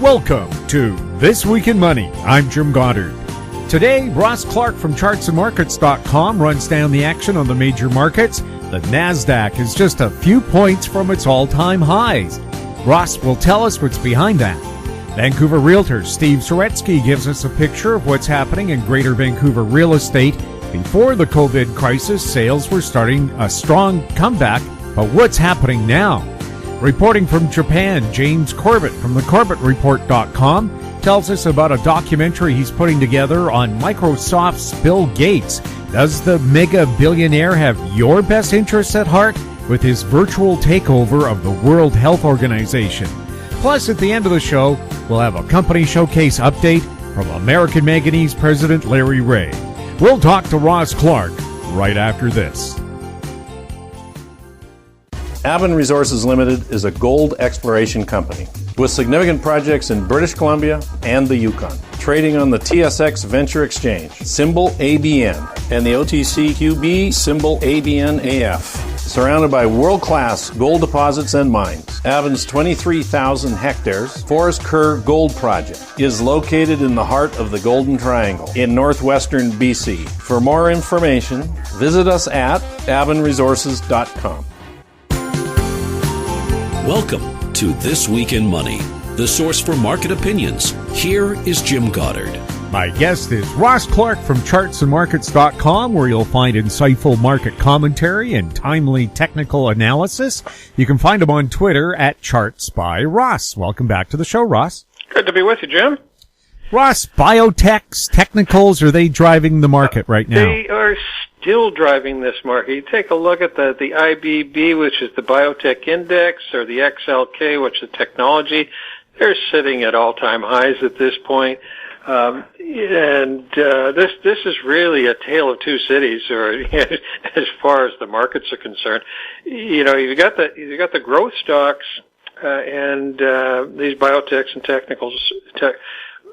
Welcome to This Week in Money. I'm Jim Goddard. Today, Ross Clark from chartsandmarkets.com runs down the action on the major markets. The NASDAQ is just a few points from its all-time highs. Ross will tell us what's behind that. Vancouver realtor Steve Saretsky gives us a picture of what's happening in Greater Vancouver real estate. Before the COVID crisis, sales were starting a strong comeback, but what's happening now? Reporting from Japan, James Corbett from thecorbettreport.com tells us about a documentary he's putting together on Microsoft's Bill Gates. Does the mega billionaire have your best interests at heart with his virtual takeover of the World Health Organization? Plus, at the end of the show, we'll have a company showcase update from American Manganese President Larry Reaugh. We'll talk to Ross Clark right after this. Aven Resources Limited is a gold exploration company with significant projects in British Columbia and the Yukon. Trading on the TSX Venture Exchange, symbol ABN, and the OTCQB, symbol ABNAF. Surrounded by world-class gold deposits and mines, Aven's 23,000 hectares Forest Kerr Gold Project is located in the heart of the Golden Triangle in northwestern BC. For more information, visit us at avenresources.com. Welcome to This Week in Money, the source for market opinions. Here is Jim Goddard. My guest is Ross Clark from chartsandmarkets.com, where you'll find insightful market commentary and timely technical analysis. You can find him on Twitter at ChartsByRoss. Welcome back to the show, Ross. Good to be with you, Jim. Ross, biotechs, technicals, are they driving the market right now? They are still driving this market. You take a look at the AMY.V, which is the biotech index, or the XLK, which is technology. They're sitting at all-time highs at this point. This is really a tale of two cities, or as far as the markets are concerned. You know, you've got the growth stocks and these biotechs and technicals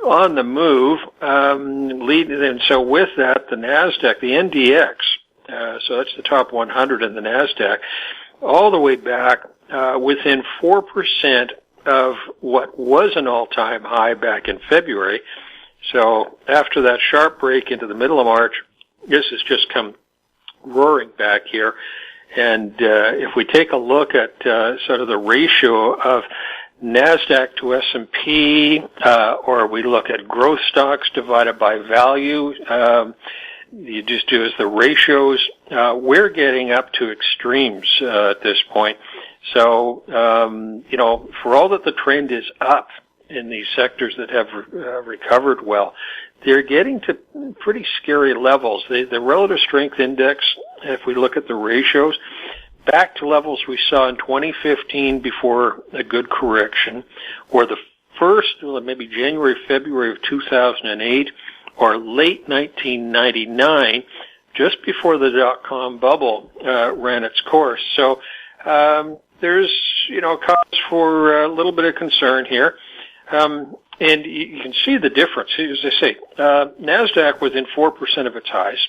on the move, and so with that, the NASDAQ, the NDX, so that's the top 100 in the NASDAQ, all the way back within 4% of what was an all-time high back in February. So after that sharp break into the middle of March, this has just come roaring back here. And if we take a look at sort of the ratio of NASDAQ to S&P, or we look at growth stocks divided by value, you just do as the ratios, we're getting up to extremes at this point. So, you know, for all that the trend is up in these sectors that have recovered well, they're getting to pretty scary levels. The relative strength index, if we look at the ratios, back to levels we saw in 2015 before a good correction, or the first, maybe January, February of 2008, or late 1999, just before the dot-com bubble ran its course. So there's, you know, cause for a little bit of concern here. And you can see the difference. As I say, NASDAQ within 4% of its highs.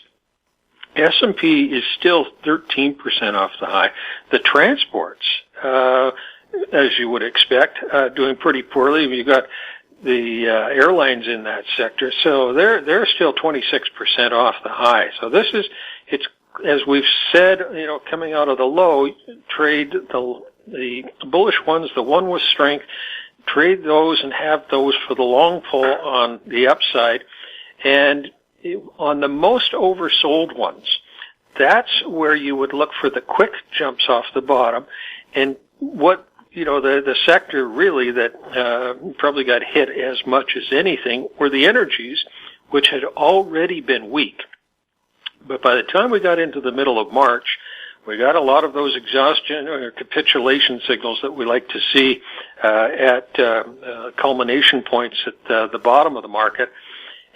S&P is still 13% off the high. The transports, as you would expect, doing pretty poorly. You've got the airlines in that sector, so they're still 26% off the high. So it's as we've said, you know, coming out of the low, trade the bullish ones, the one with strength, trade those and have those for the long pull on the upside. And on the most oversold ones, that's where you would look for the quick jumps off the bottom. And what, you know, the sector really that probably got hit as much as anything were the energies, which had already been weak. But by the time we got into the middle of March, we got a lot of those exhaustion or capitulation signals that we like to see at culmination points at the bottom of the market.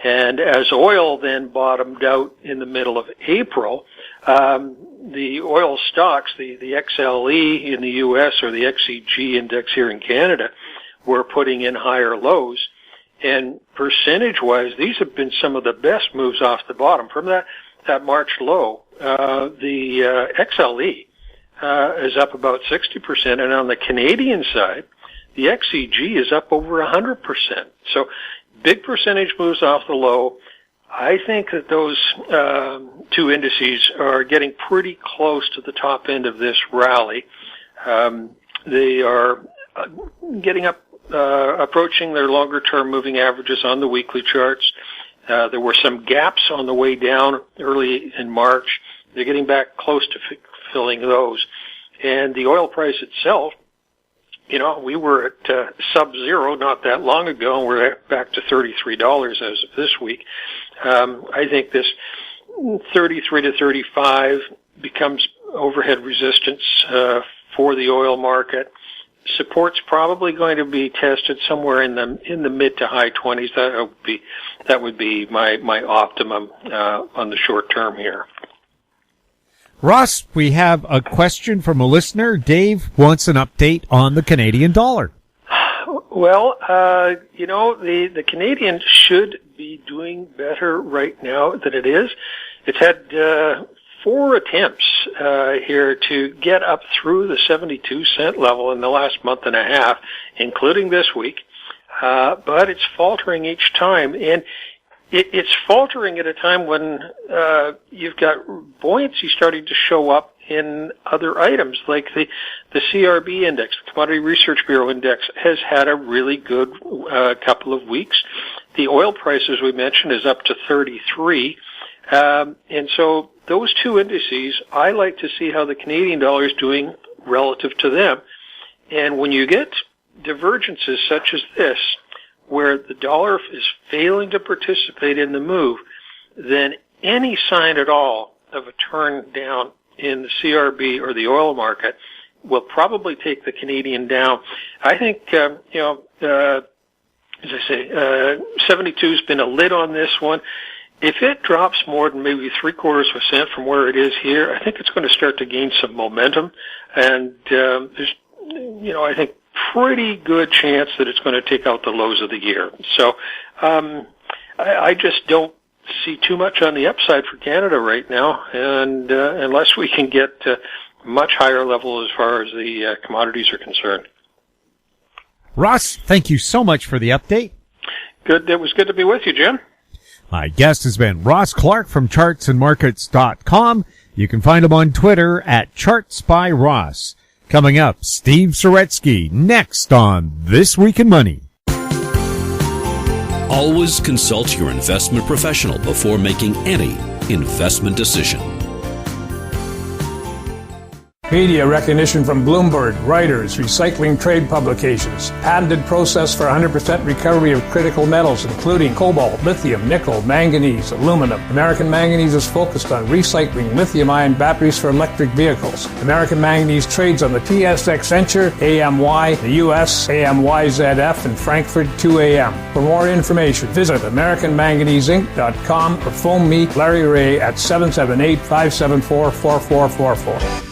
And as oil then bottomed out in the middle of April, the oil stocks, the XLE in the U.S. or the XEG index here in Canada, were putting in higher lows. And percentage-wise, these have been some of the best moves off the bottom. From that March low, the XLE is up about 60%, and on the Canadian side, the XEG is up over 100%. So big percentage moves off the low. I think that those two indices are getting pretty close to the top end of this rally. They are getting up, approaching their longer-term moving averages on the weekly charts. There were some gaps on the way down early in March. They're getting back close to filling those. And the oil price itself, you know, we were at sub-zero not that long ago, and we're back to $33 as of this week. I think this 33 to 35 becomes overhead resistance for the oil market. Support's probably going to be tested somewhere in the mid to high 20s. That would be my optimum on the short term here. Ross, we have a question from a listener. Dave wants an update on the Canadian dollar. Well, you know, the Canadian should be doing better right now than it is. It's had 4 attempts here to get up through the 72-cent level in the last month and a half, including this week, but it's faltering each time. And it's faltering at a time when you've got buoyancy starting to show up in other items, like the CRB index, the Commodity Research Bureau index, has had a really good couple of weeks. The oil price, as we mentioned, is up to 33. And so those two indices, I like to see how the Canadian dollar is doing relative to them. And when you get divergences such as this, where the dollar is failing to participate in the move, then any sign at all of a turn down in the CRB or the oil market will probably take the Canadian down. I think, as I say, 72 has been a lid on this one. If it drops more than maybe 0.75% from where it is here, I think it's going to start to gain some momentum. And there's, I think, pretty good chance that it's going to take out the lows of the year. So I just don't see too much on the upside for Canada right now, and unless we can get much higher level as far as the commodities are concerned. Ross, thank you so much for the update. Good. It was good to be with you, Jim. My guest has been Ross Clark from chartsandmarkets.com. You can find him on Twitter at ChartsByRoss. Coming up, Steve Saretsky, next on This Week in Money. Always consult your investment professional before making any investment decision. Media recognition from Bloomberg, Reuters, recycling trade publications, patented process for 100% recovery of critical metals, including cobalt, lithium, nickel, manganese, aluminum. American Manganese is focused on recycling lithium-ion batteries for electric vehicles. American Manganese trades on the TSX Venture, AMY, the US, AMY.ZF, and Frankfurt 2AM. For more information, visit AmericanManganeseInc.com or phone me, Larry Ray, at 778-574-4444.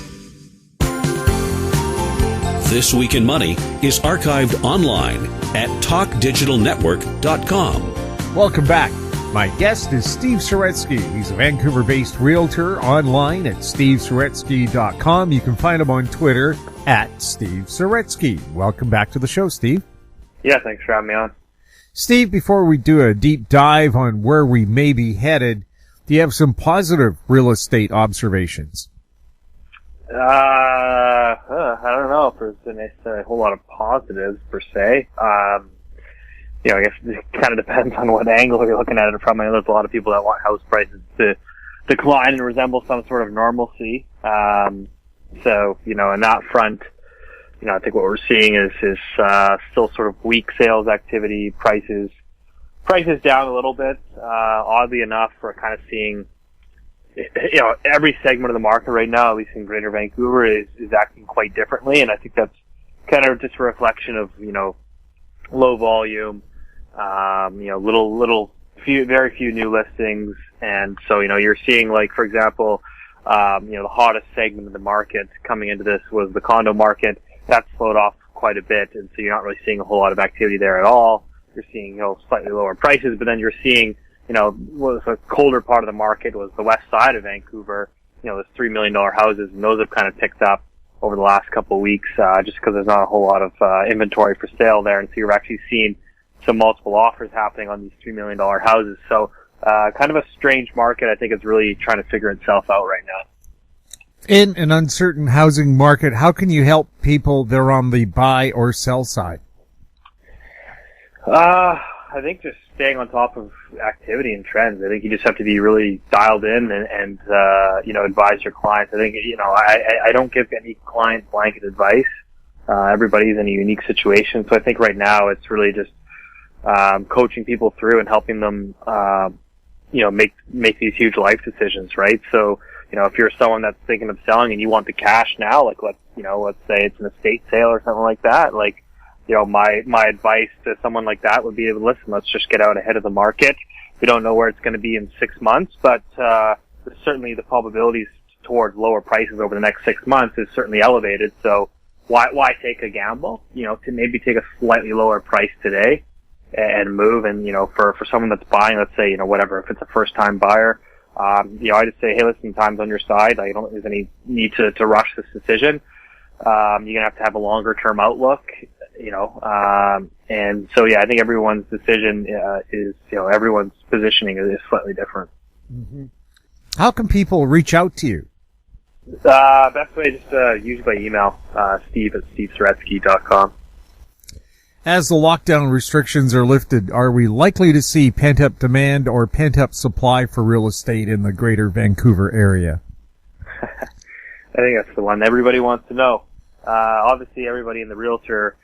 This Week in Money is archived online at talkdigitalnetwork.com. Welcome back. My guest is Steve Saretsky. He's a Vancouver-based realtor online at stevesaretsky.com. You can find him on Twitter at Steve Saretsky. Welcome back to the show, Steve. Yeah, thanks for having me on. Steve, before we do a deep dive on where we may be headed, do you have some positive real estate observations? I don't know if there's been a whole lot of positives per se. I guess it kind of depends on what angle you're looking at it from. I know there's a lot of people that want house prices to decline and resemble some sort of normalcy. So, in that front, I think what we're seeing is still sort of weak sales activity, prices down a little bit. Oddly enough, we're kind of seeing every segment of the market right now, at least in Greater Vancouver, is acting quite differently, and I think that's kind of just a reflection of, low volume, very few new listings, and so, you're seeing, like, for example, the hottest segment of the market coming into this was the condo market. That's slowed off quite a bit, and so you're not really seeing a whole lot of activity there at all. You're seeing, slightly lower prices, but then you're seeing was a colder part of the market was the west side of Vancouver. Those $3 million houses, and those have kind of picked up over the last couple of weeks, just because there's not a whole lot of inventory for sale there, and so you're actually seeing some multiple offers happening on these $3 million houses. So kind of a strange market. I think it's really trying to figure itself out right now. In an uncertain housing market, how can you help people that are on the buy or sell side? I think just staying on top of activity and trends. I think you just have to be really dialed in and advise your clients. I think, I don't give any client blanket advice. Everybody's in a unique situation. So I think right now it's really just, coaching people through and helping them, make these huge life decisions, right? So, if you're someone that's thinking of selling and you want the cash now, like let's say it's an estate sale or something like that, like, my advice to someone like that would be, listen, let's just get out ahead of the market. We don't know where it's going to be in 6 months, but certainly the probabilities towards lower prices over the next 6 months is certainly elevated. So why take a gamble? To maybe take a slightly lower price today and move. And for someone that's buying, let's say whatever, if it's a first time buyer, I just say, hey, listen, time's on your side. I don't think there's any need to rush this decision. You're gonna have to have a longer term outlook. And so, I think everyone's decision is, everyone's positioning is slightly different. Mm-hmm. How can people reach out to you? Best way, just usually by email, steve@stevesaretsky.com. As the lockdown restrictions are lifted, are we likely to see pent-up demand or pent-up supply for real estate in the greater Vancouver area? I think that's the one everybody wants to know. Obviously, everybody in the realtor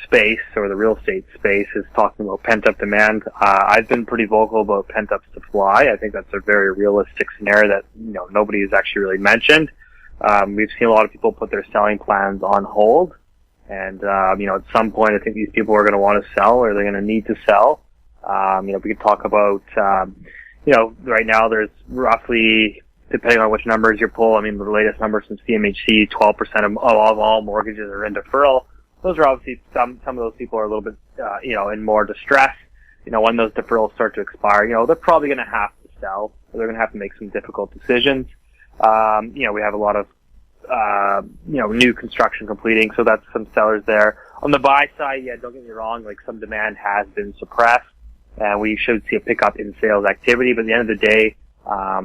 space or the real estate space is talking about pent-up demand. I've been pretty vocal about pent-up supply. I think that's a very realistic scenario that nobody has actually really mentioned. We've seen a lot of people put their selling plans on hold, and at some point, I think these people are going to want to sell or they're going to need to sell. We could talk about right now there's roughly, depending on which numbers you pull, the latest numbers from CMHC, 12% of all mortgages are in deferral. Those are obviously, some of those people are a little bit, in more distress. When those deferrals start to expire, they're probably going to have to sell. Or they're going to have to make some difficult decisions. We have a lot of, new construction completing, so that's some sellers there. On the buy side, don't get me wrong, like some demand has been suppressed, and we should see a pickup in sales activity, but at the end of the day, I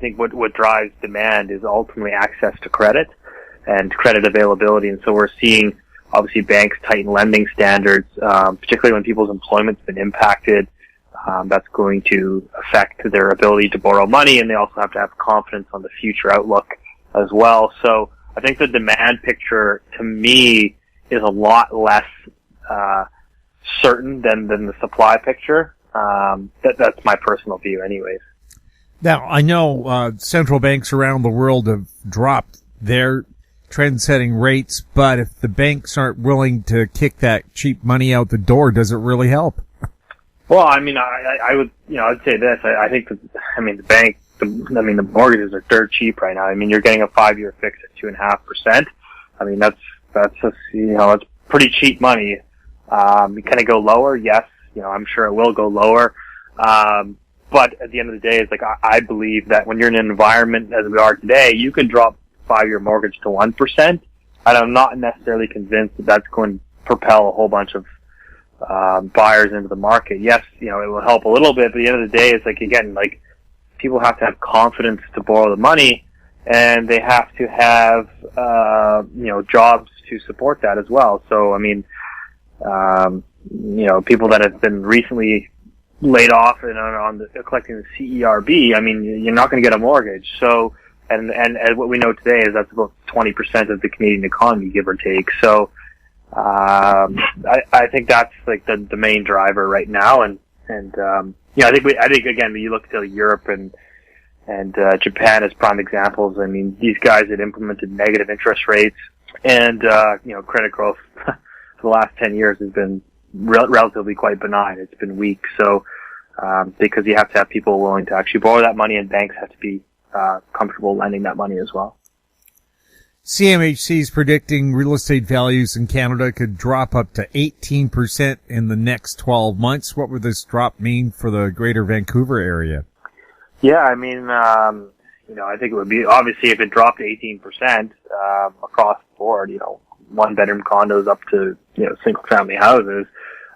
think what drives demand is ultimately access to credit and credit availability. And so we're seeing, obviously, banks tighten lending standards, particularly when people's employment's been impacted. That's going to affect their ability to borrow money, and they also have to have confidence on the future outlook as well. So I think the demand picture, to me, is a lot less certain than the supply picture. That's my personal view anyways. Now, I know central banks around the world have dropped their trend-setting rates, but if the banks aren't willing to kick that cheap money out the door, does it really help? Well, I would, I'd say this. I think the mortgages are dirt cheap right now. You're getting a 5-year fix at 2.5%. That's just, it's pretty cheap money. Can it go lower? Yes. I'm sure it will go lower. But at the end of the day, it's like, I believe that when you're in an environment as we are today, you could drop 5-year mortgage to 1%. And I'm not necessarily convinced that that's going to propel a whole bunch of buyers into the market. Yes, it will help a little bit, but at the end of the day, it's like, again, like, people have to have confidence to borrow the money, and they have to have, jobs to support that as well. So, people that have been recently laid off and are on collecting the CERB, you're not going to get a mortgage. So, and what we know today is that's about 20% of the Canadian economy, give or take. So, I think that's like the main driver right now. And I think again, when you look to Europe and Japan as prime examples, these guys had implemented negative interest rates, and, credit growth for the last 10 years has been relatively quite benign. It's been weak. So, because you have to have people willing to actually borrow that money, and banks have to be comfortable lending that money as well. CMHC is predicting real estate values in Canada could drop up to 18% in the next 12 months. What would this drop mean for the greater Vancouver area? Yeah, I think it would be, obviously, if it dropped to 18%, across the board, one-bedroom condos up to, single-family houses,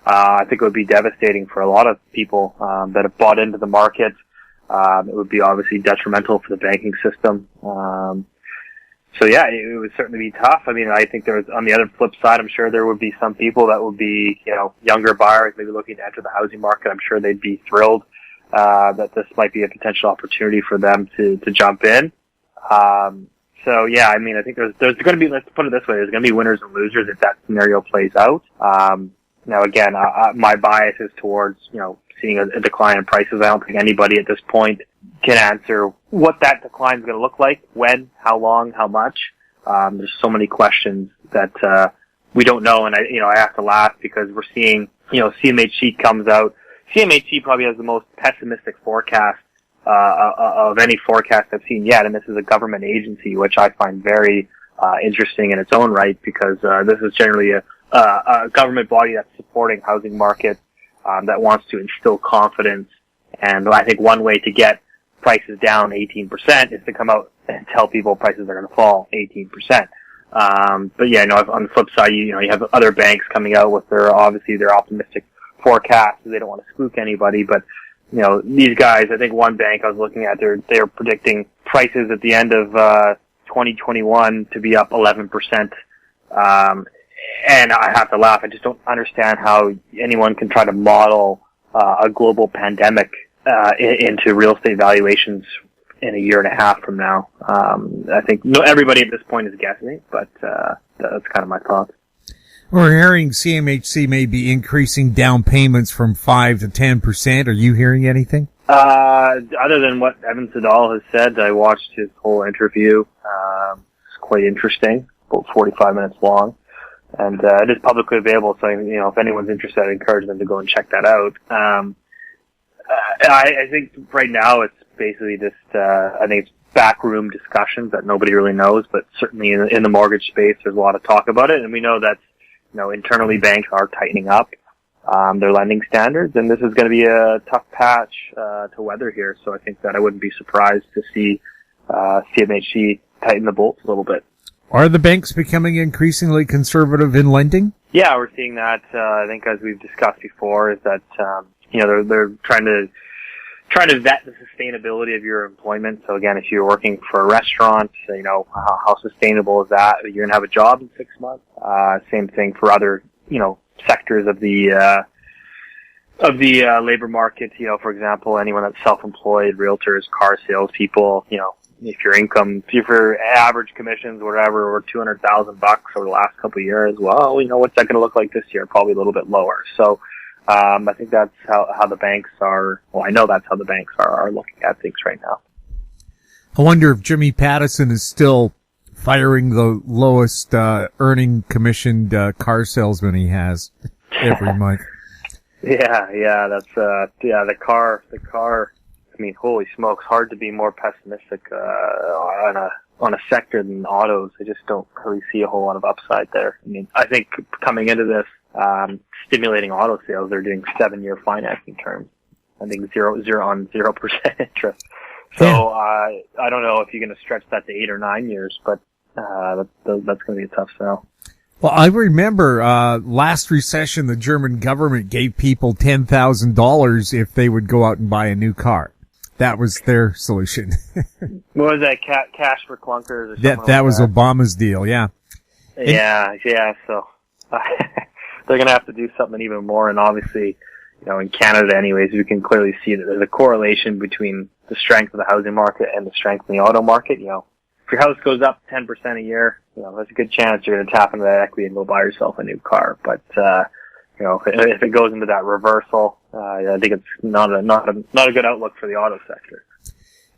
I think it would be devastating for a lot of people, that have bought into the market. It would be obviously detrimental for the banking system. So yeah, it would certainly be tough. I mean, I think on the other flip side, I'm sure there would be some people that would be, younger buyers, maybe looking to enter the housing market. I'm sure they'd be thrilled, that this might be a potential opportunity for them to jump in. So yeah, I mean, I think there's going to be, let's put it this way, there's going to be winners and losers if that scenario plays out. Now again, my bias is towards, seeing a decline in prices. I don't think anybody at this point can answer what that decline is going to look like, when, how long, how much. There's so many questions that we don't know, and I have to laugh because we're seeing, CMHC comes out. CMHC probably has the most pessimistic forecast of any forecast I've seen yet, and this is a government agency, which I find very interesting in its own right, because this is generally a government body that's supporting housing markets, that wants to instill confidence. And I think one way to get prices down 18% is to come out and tell people prices are going to fall 18%. But yeah, on the flip side, you have other banks coming out with their optimistic forecasts. They don't want to spook anybody, but these guys, I think one bank I was looking at, they're predicting prices at the end of 2021 to be up 11%. And I have to laugh. I just don't understand how anyone can try to model a global pandemic into real estate valuations in a year and a half from now. I think everybody at this point is guessing, but that's kind of my thoughts. We're hearing CMHC may be increasing down payments from 5 to 10%. Are you hearing anything? Other than what Evan Siddall has said, I watched his whole interview. It's quite interesting, about 45 minutes long. And it is publicly available, so if anyone's interested, I encourage them to go and check that out. I think right now it's basically just I think it's backroom discussions that nobody really knows, but certainly in the mortgage space, there's a lot of talk about it, and we know that internally banks are tightening up their lending standards, and this is going to be a tough patch to weather here. So I think that I wouldn't be surprised to see CMHC tighten the bolts a little bit. Are the banks becoming increasingly conservative in lending? Yeah, we're seeing that. I think, as we've discussed before, is that they're trying to vet the sustainability of your employment. So again, if you're working for a restaurant, how sustainable is that? You're gonna have a job in 6 months. Same thing for other sectors of the labor market. For example, anyone that's self-employed, realtors, car salespeople. If your average commissions, whatever, were $200,000 over the last couple of years, well, what's that going to look like this year? Probably a little bit lower. So, I think that's how the banks are. Well, I know that's how the banks are looking at things right now. I wonder if Jimmy Pattison is still firing the lowest earning commissioned car salesman he has every month. Yeah, that's the car. I mean, holy smokes, hard to be more pessimistic on a sector than autos. I just don't really see a whole lot of upside there. I mean, I think coming into this, stimulating auto sales, they're doing 7-year financing terms. I think 0% interest. So I don't know if you're going to stretch that to 8 or 9 years, but that's going to be a tough sell. Well, I remember last recession, the German government gave people $10,000 if they would go out and buy a new car. That was their solution. What was that? Cash for clunkers or something? That was Obama's deal, yeah. Yeah. So they're going to have to do something even more. And obviously, in Canada, anyways, you can clearly see that there's a correlation between the strength of the housing market and the strength in the auto market. If your house goes up 10% a year, there's a good chance you're going to tap into that equity and go buy yourself a new car. But if it goes into that reversal, I think it's not a good outlook for the auto sector.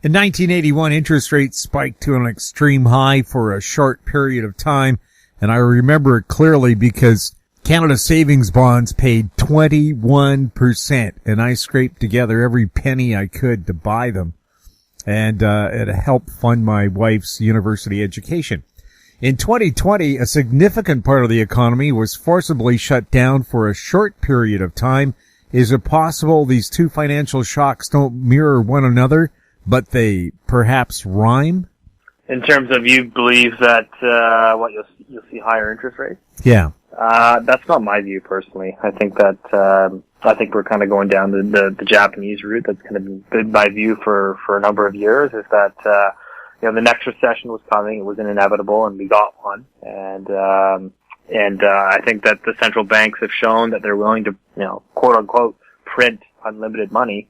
In 1981, interest rates spiked to an extreme high for a short period of time, and I remember it clearly because Canada Savings Bonds paid 21%, and I scraped together every penny I could to buy them, and it helped fund my wife's university education. In 2020, a significant part of the economy was forcibly shut down for a short period of time. Is it possible these two financial shocks don't mirror one another? but they perhaps rhyme? In terms of you believe that you'll see higher interest rates? Yeah. That's not my view personally. I think that I think we're kind of going down the Japanese route. That's kind of been my view for a number of years. Is that the next recession was coming. It was inevitable, and we got one. And I think that the central banks have shown that they're willing to, quote unquote, print unlimited money.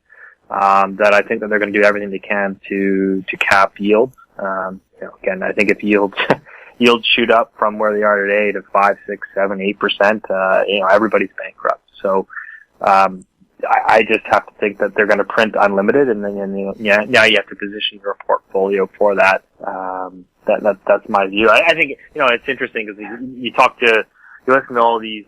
That I think that they're going to do everything they can to cap yields. Again, I think if yields shoot up from where they are today to 5, 6, 7, 8%, everybody's bankrupt. So, I just have to think that they're going to print unlimited, and then now you have to position your portfolio for that. That's my view. I think it's interesting because you listen to all these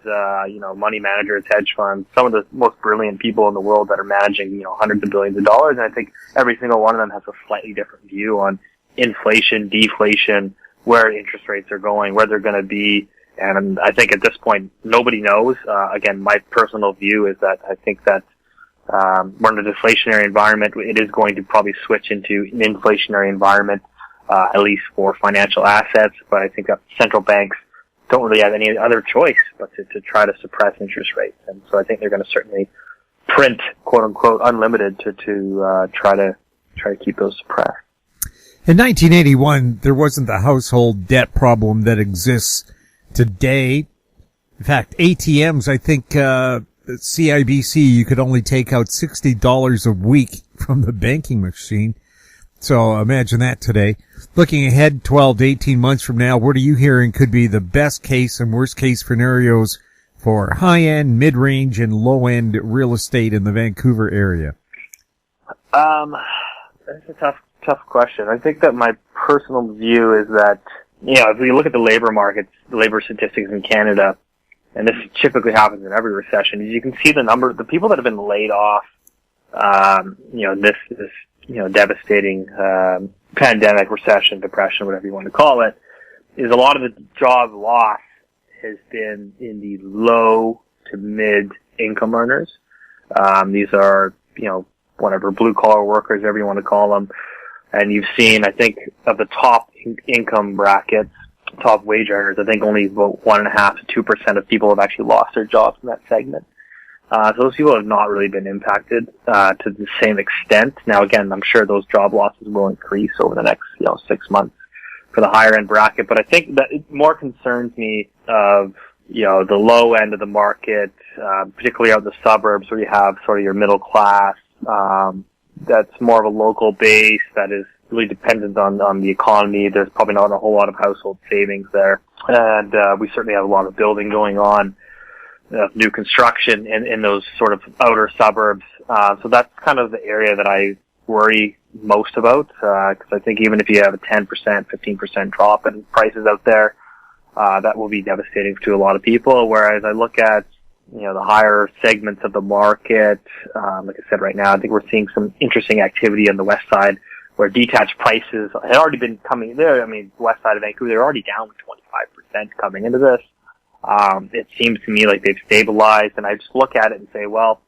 money managers, hedge funds, some of the most brilliant people in the world that are managing hundreds of billions of dollars, and I think every single one of them has a slightly different view on inflation, deflation, where interest rates are going, where they're going to be. And I think at this point, nobody knows. Again, my personal view is that I think that we're in a deflationary environment. It is going to probably switch into an inflationary environment, at least for financial assets. But I think that central banks don't really have any other choice but to try to suppress interest rates. And so I think they're going to certainly print, quote unquote, unlimited to try to keep those suppressed. In 1981, there wasn't the household debt problem that exists today. In fact, ATMs, I think, CIBC, you could only take out $60 a week from the banking machine. So imagine that today. Looking ahead 12 to 18 months from now, what are you hearing could be the best case and worst case scenarios for high-end, mid-range, and low-end real estate in the Vancouver area? That's a tough question. I think that my personal view is that, if we look at the labor markets, the labor statistics in Canada, and this typically happens in every recession, is you can see the people that have been laid off, this devastating, pandemic, recession, depression, whatever you want to call it, is a lot of the job loss has been in the low to mid income earners. These are, blue collar workers, whatever you want to call them. And you've seen, I think, of the top income brackets, top wage earners, I think only about 1.5 to 2% of people have actually lost their jobs in that segment. So those people have not really been impacted to the same extent. Now, again, I'm sure those job losses will increase over the next 6 months for the higher end bracket. But I think that it more concerns me of the low end of the market, particularly out in the suburbs where you have sort of your middle class. That's more of a local base that is really dependent on the economy. There's probably not a whole lot of household savings there. And we certainly have a lot of building going on, new construction in those sort of outer suburbs. So that's kind of the area that I worry most about, because I think even if you have a 10%, 15% drop in prices out there, that will be devastating to a lot of people. Whereas I look at the higher segments of the market, like I said, right now, I think we're seeing some interesting activity on the west side where detached prices had already been coming there. I mean, the west side of Vancouver, they're already down 25% coming into this. It seems to me like they've stabilized, and I just look at it and say, well,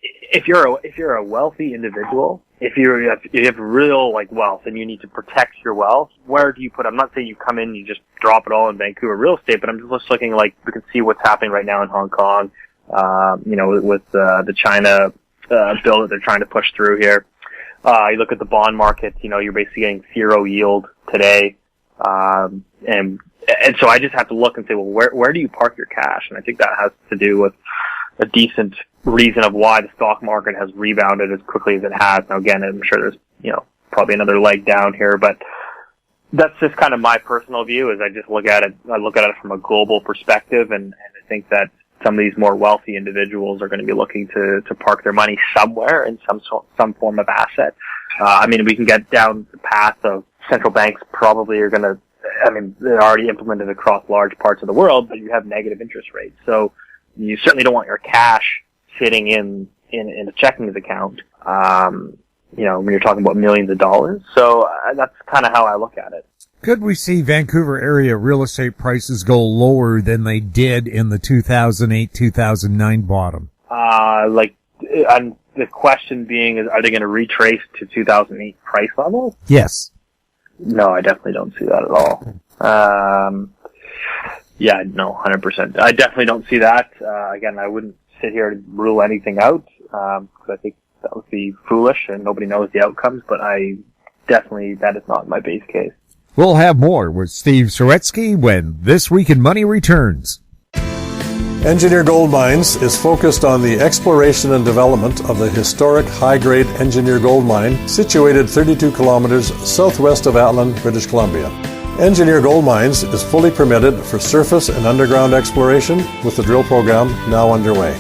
if you're a wealthy individual, if you have real wealth and you need to protect your wealth, where do you put? I'm not saying you come in and you just drop it all in Vancouver real estate, but I'm just looking we can see what's happening right now in Hong Kong, with the China bill that they're trying to push through here. You look at the bond market, you're basically getting zero yield today, and so I just have to look and say, well, where do you park your cash? And I think that has to do with a decent reason of why the stock market has rebounded as quickly as it has. Now, again, I'm sure there's, probably another leg down here, but that's just kind of my personal view. Is I look at it from a global perspective, and I think that some of these more wealthy individuals are going to be looking to park their money somewhere in some form of asset. We can get down the path of central banks probably are going to, they're already implemented across large parts of the world, but you have negative interest rates. So you certainly don't want your cash sitting in a checking account, when you're talking about millions of dollars. So that's kind of how I look at it. Could we see Vancouver area real estate prices go lower than they did in the 2008-2009 bottom? the question being is, are they going to retrace to 2008 price levels? Yes. No, I definitely don't see that at all. Yeah, no, 100%. I definitely don't see that. Again, I wouldn't sit here and rule anything out, because I think that would be foolish and nobody knows the outcomes, but that is not my base case. We'll have more with Steve Saretsky when This Week in Money returns. Engineer Gold Mines is focused on the exploration and development of the historic high-grade Engineer Gold Mine situated 32 kilometers southwest of Aven, British Columbia. Engineer Gold Mines is fully permitted for surface and underground exploration with the drill program now underway.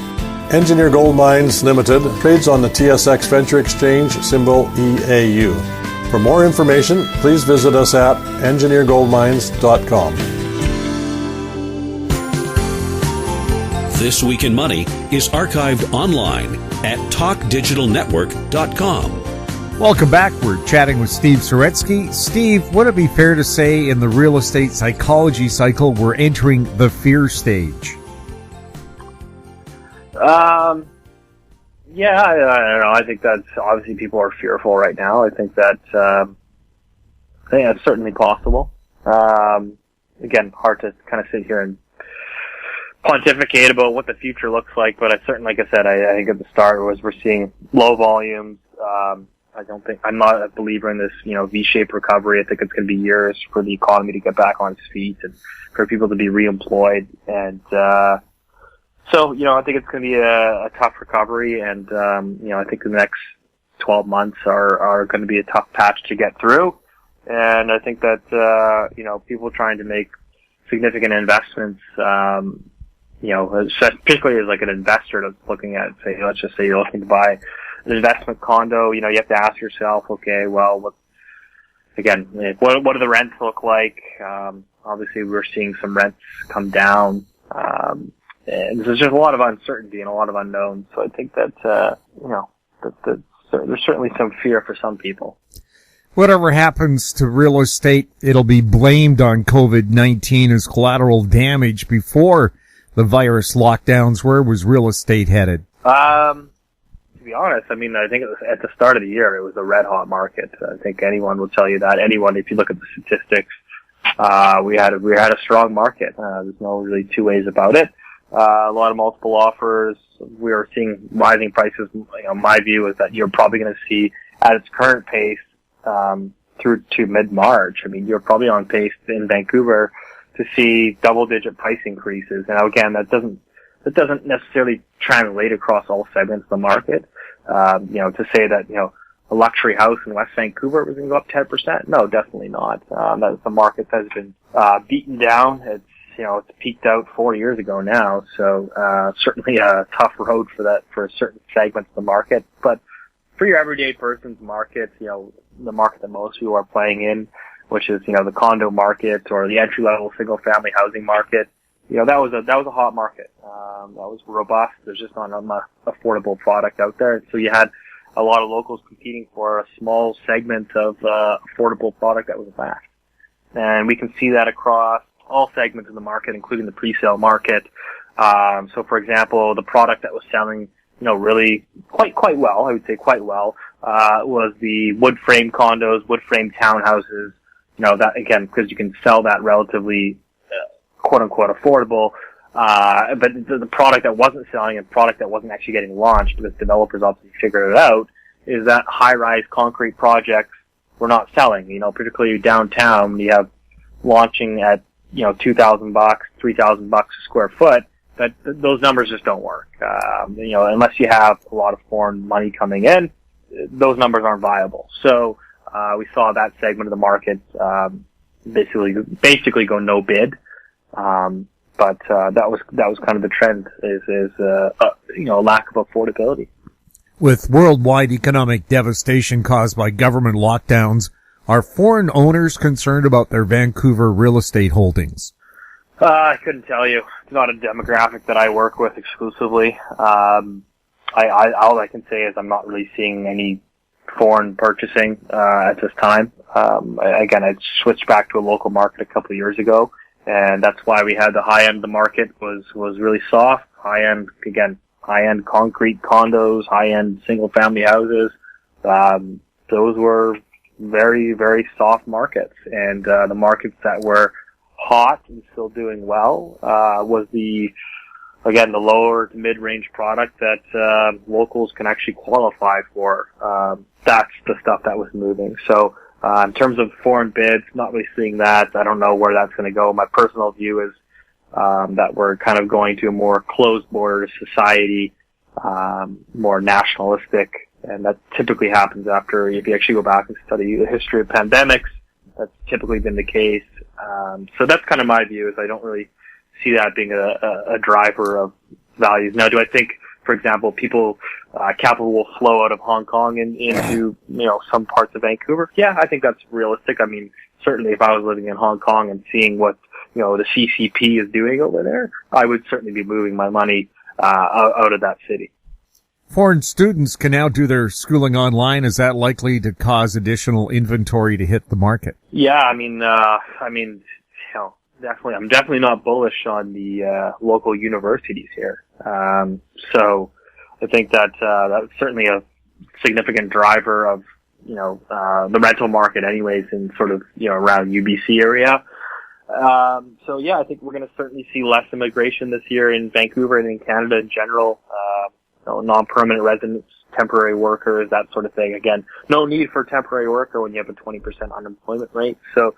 Engineer Gold Mines Limited trades on the TSX Venture Exchange, symbol EAU. For more information, please visit us at engineergoldmines.com. This Week in Money is archived online at talkdigitalnetwork.com. Welcome back. We're chatting with Steve Saretsky. Steve, would it be fair to say in the real estate psychology cycle we're entering the fear stage? Yeah, I don't know. I think that's obviously people are fearful right now. I think that's certainly possible. Again, hard to kind of sit here and pontificate about what the future looks like, but like I said, I think at the start we're seeing low volumes. I'm not a believer in this, V-shaped recovery. I think it's going to be years for the economy to get back on its feet and for people to be reemployed. And, so, I think it's going to be a tough recovery. And, I think the next 12 months are going to be a tough patch to get through. And I think that, people trying to make significant investments, particularly as like an investor that's looking at, let's just say you're looking to buy an investment condo, you have to ask yourself, okay, well, what do the rents look like? Obviously we're seeing some rents come down. And there's just a lot of uncertainty and a lot of unknowns. So I think that, there's certainly some fear for some people. Whatever happens to real estate, it'll be blamed on COVID-19 as collateral damage. Before the virus lockdowns, where was real estate headed? To be honest, I think it was at the start of the year, it was a red hot market. I think anyone will tell you that. If you look at the statistics, we had a strong market. There's no really two ways about it. A lot of multiple offers. We were seeing rising prices. My view is that you're probably going to see at its current pace, through to mid-March. You're probably on pace in Vancouver to see double-digit price increases. Now, again, that doesn't necessarily translate across all segments of the market. To say that, a luxury house in West Vancouver was going to go up 10%? No, definitely not. That's the market that has been, beaten down. It's peaked out 4 years ago now. So, certainly a tough road for certain segments of the market. But for your everyday person's market, the market that most people are playing in, which is, the condo market or the entry-level single-family housing market, that was a hot market. That was robust. There's just not enough affordable product out there. So you had a lot of locals competing for a small segment of affordable product that was left. And we can see that across all segments of the market, including the pre-sale market. So for example, the product that was selling, really quite well, I would say quite well, was the wood frame condos, wood frame townhouses. That again, because you can sell that relatively, quote unquote affordable. But the product that wasn't selling and product that wasn't actually getting launched because developers obviously figured it out is that high-rise concrete projects were not selling. Particularly downtown, you have launching at, $2,000, $3,000 a square foot. Those numbers just don't work. Unless you have a lot of foreign money coming in, those numbers aren't viable. So, we saw that segment of the market, basically go no bid. But that was kind of the trend is lack of affordability. With worldwide economic devastation caused by government lockdowns, are foreign owners concerned about their Vancouver real estate holdings? I couldn't tell you. It's not a demographic that I work with exclusively. All I can say is I'm not really seeing any foreign purchasing at this time. Again, I switched back to a local market a couple of years ago, and that's why we had the high end of the market was really soft. High end, again, high-end concrete condos, high-end single-family houses. Those were very, very soft markets. And the markets that were hot and still doing well was the lower to mid-range product that locals can actually qualify for. That's the stuff that was moving. So in terms of foreign bids, not really seeing that. I don't know where that's going to go. My personal view is that we're kind of going to a more closed border society, more nationalistic, and that typically happens after, if you actually go back and study the history of pandemics, that's typically been the case. So that's kind of my view, is I don't really see that being a driver of values. Now, do I think, for example, capital will flow out of Hong Kong and into, some parts of Vancouver? Yeah, I think that's realistic. I mean, certainly if I was living in Hong Kong and seeing what, the CCP is doing over there, I would certainly be moving my money out of that city. Foreign students can now do their schooling online. Is that likely to cause additional inventory to hit the market? Yeah, definitely. I'm definitely not bullish on the local universities here. So I think that that's certainly a significant driver of the rental market, anyways, in sort of around UBC area. So yeah, I think we're going to certainly see less immigration this year in Vancouver and in Canada in general. Non-permanent residents, temporary workers, that sort of thing. Again, no need for temporary worker when you have a 20% unemployment rate. So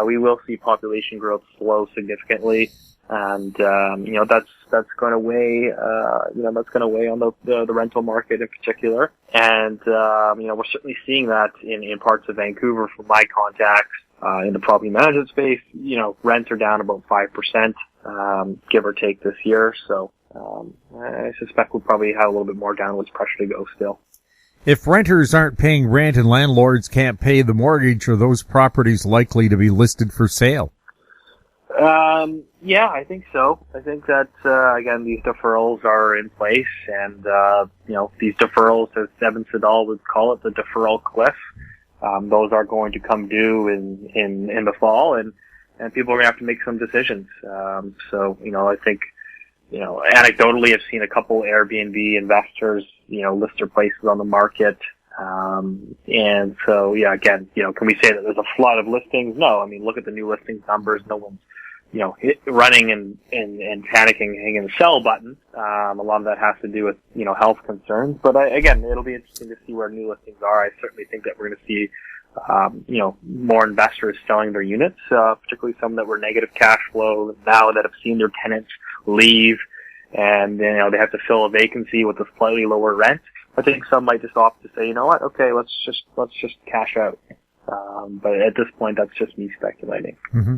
we will see population growth slow significantly, and that's going to weigh on the rental market in particular. And we're certainly seeing that in parts of Vancouver from my contacts in the property management space. Rents are down about 5%, give or take, this year. So I suspect we'll probably have a little bit more downwards pressure to go still. If renters aren't paying rent and landlords can't pay the mortgage, are those properties likely to be listed for sale? Yeah, I think so. I think that, again, these deferrals are in place, and, these deferrals, as Evan Siddall would call it, the deferral cliff, those are going to come due in the fall, and people are going to have to make some decisions. I think, anecdotally, I've seen a couple Airbnb investors, list their places on the market. And so, yeah, again, can we say that there's a flood of listings? No. I mean, look at the new listings numbers. No one's, running and panicking, hitting the sell button. A lot of that has to do with, health concerns. But again, it'll be interesting to see where new listings are. I certainly think that we're going to see, more investors selling their units, particularly some that were negative cash flow now that have seen their tenants leave, and they have to fill a vacancy with a slightly lower rent. I think some might just opt to say, you know what, okay, let's just cash out. But at this point, that's just me speculating. Mm-hmm.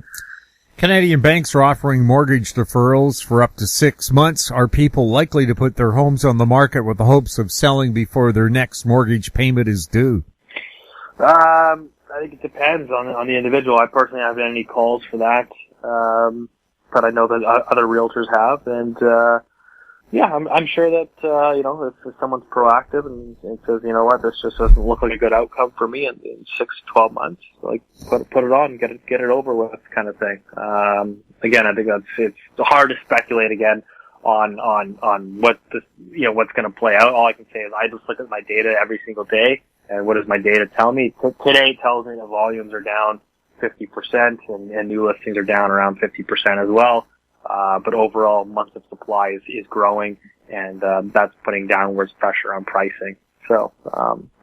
Canadian banks are offering mortgage deferrals for up to 6 months. Are people likely to put their homes on the market with the hopes of selling before their next mortgage payment is due? I think it depends on the individual. I personally haven't had any calls for that. But I know that other realtors have, and I'm sure that if someone's proactive and says, you know what, this just doesn't look like a good outcome for me in 6 to 12 months, like put it on and get it over with, kind of thing. Again, I think it's hard to speculate again on what this, what's going to play out. All I can say is I just look at my data every single day, and what does my data tell me? Today it tells me that volumes are down 50% and new listings are down around 50% as well. But overall, months of supply is growing, and that's putting downwards pressure on pricing. So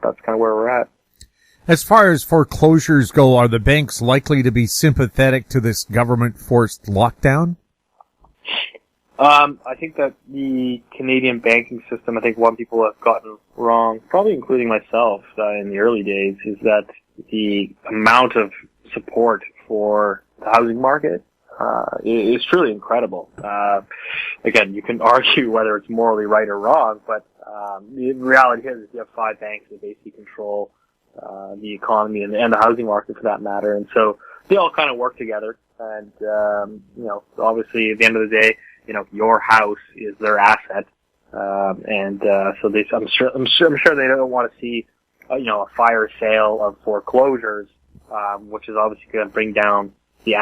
that's kind of where we're at. As far as foreclosures go, are the banks likely to be sympathetic to this government-forced lockdown? I think that the Canadian banking system, I think one people have gotten wrong, probably including myself in the early days, is that the amount of support for the housing market is truly incredible. Again, you can argue whether it's morally right or wrong, but the reality is you have 5 banks that basically control the economy and the housing market, for that matter, and so they all kind of work together. And obviously, at the end of the day, your house is their asset, and so I'm sure they don't want to see a fire sale of foreclosures, which is obviously going to bring down the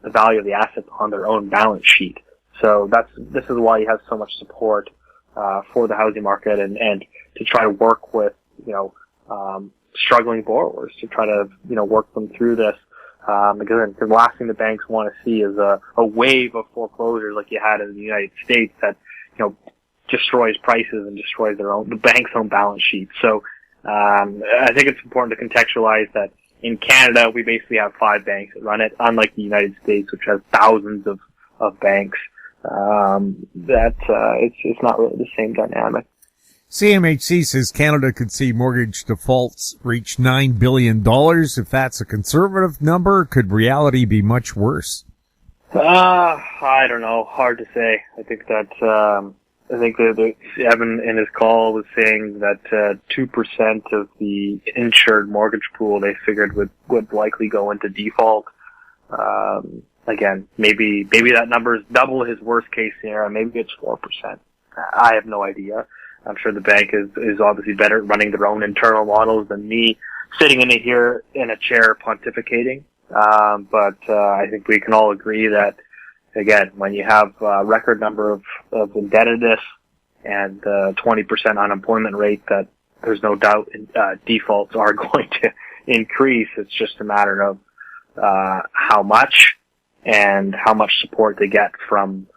value of the assets on their own balance sheet. So this is why you have so much support for the housing market and to try to work with, struggling borrowers to try to, work them through this. Because the last thing the banks want to see is a wave of foreclosures like you had in the United States that, destroys prices and destroys the bank's own balance sheet. So, I think it's important to contextualize that in Canada, we basically have 5 banks that run it, unlike the United States, which has thousands of banks. It's not really the same dynamic. CMHC says Canada could see mortgage defaults reach $9 billion. If that's a conservative number, could reality be much worse? I don't know. Hard to say. I think that, Evan in his call was saying that 2% of the insured mortgage pool they figured would likely go into default. Again, maybe that number is double his worst case scenario. Maybe it's 4%. I have no idea. I'm sure the bank is obviously better at running their own internal models than me sitting in here in a chair pontificating. But I think we can all agree that, again, when you have a record number of indebtedness and 20% unemployment rate, that there's no doubt defaults are going to increase. It's just a matter of how much and how much support they get from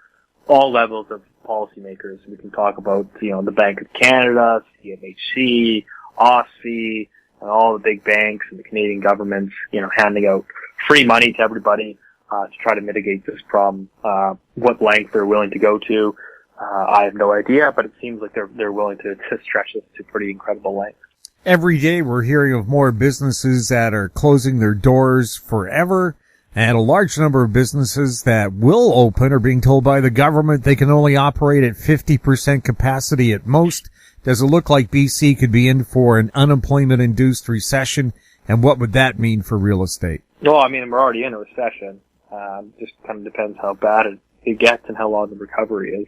all levels of policymakers. We can talk about, the Bank of Canada, CMHC, OSFI, and all the big banks and the Canadian governments, handing out free money to everybody to try to mitigate this problem. What length they're willing to go to, I have no idea, but it seems like they're willing to stretch this to pretty incredible lengths. Every day we're hearing of more businesses that are closing their doors forever, and a large number of businesses that will open are being told by the government they can only operate at 50% capacity at most. Does it look like BC could be in for an unemployment-induced recession, and what would that mean for real estate? Well, I mean, we're already in a recession. Just kind of depends how bad it gets and how long the recovery is.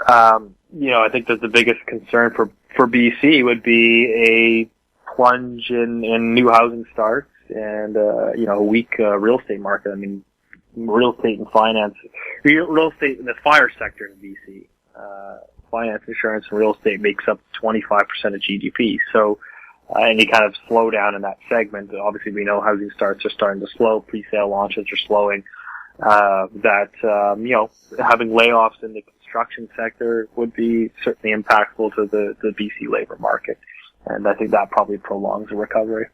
I think that the biggest concern for BC would be a plunge in new housing starts and, a weak real estate market. I mean, real estate and finance, real estate in the fire sector in BC, finance, insurance, and real estate makes up 25% of GDP. So, any kind of slowdown in that segment, obviously we know housing starts are starting to slow, pre-sale launches are slowing, having layoffs in the construction sector would be certainly impactful to the BC labor market. And I think that probably prolongs the recovery.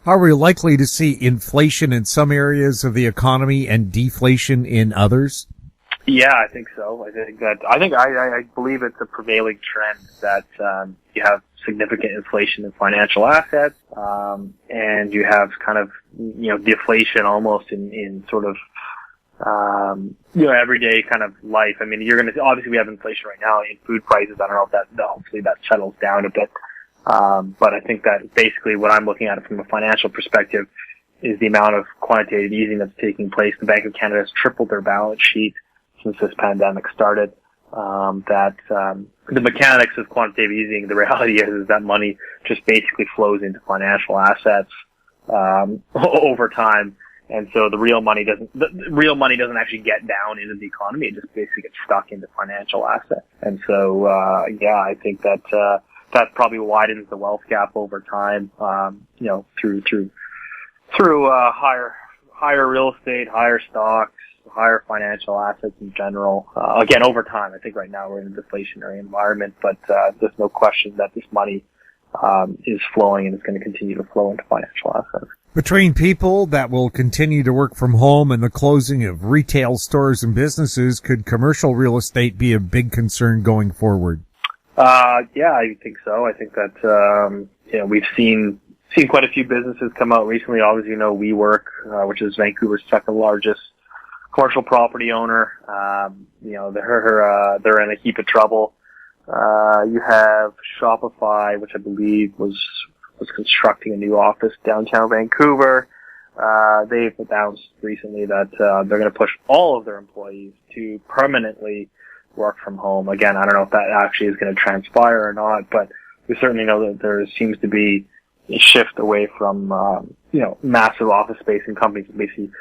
Are we likely to see inflation in some areas of the economy and deflation in others? Yeah, I think so. I believe it's a prevailing trend that you have significant inflation in financial assets, and you have kind of deflation almost in sort of everyday kind of life. I mean, obviously we have inflation right now in food prices. I don't know if hopefully that settles down a bit. But I think that basically what I'm looking at from a financial perspective is the amount of quantitative easing that's taking place. The Bank of Canada has tripled their balance sheet since this pandemic started. The mechanics of quantitative easing, the reality is that money just basically flows into financial assets, over time. And so the real money doesn't actually get down into the economy. It just basically gets stuck into financial assets. And so, I think that probably widens the wealth gap over time, through higher real estate, higher stocks, higher financial assets in general. Again, over time, I think right now we're in a deflationary environment, but there's no question that this money is flowing and is going to continue to flow into financial assets. Between people that will continue to work from home and the closing of retail stores and businesses, could commercial real estate be a big concern going forward? Yeah, I think so. I think that, we've seen quite a few businesses come out recently. Obviously, WeWork, which is Vancouver's second largest commercial property owner. They're in a heap of trouble. You have Shopify, which I believe was constructing a new office downtown Vancouver. They've announced recently that, they're going to push all of their employees to permanently work from home. Again, I don't know if that actually is going to transpire or not, but we certainly know that there seems to be a shift away from, massive office space and companies basically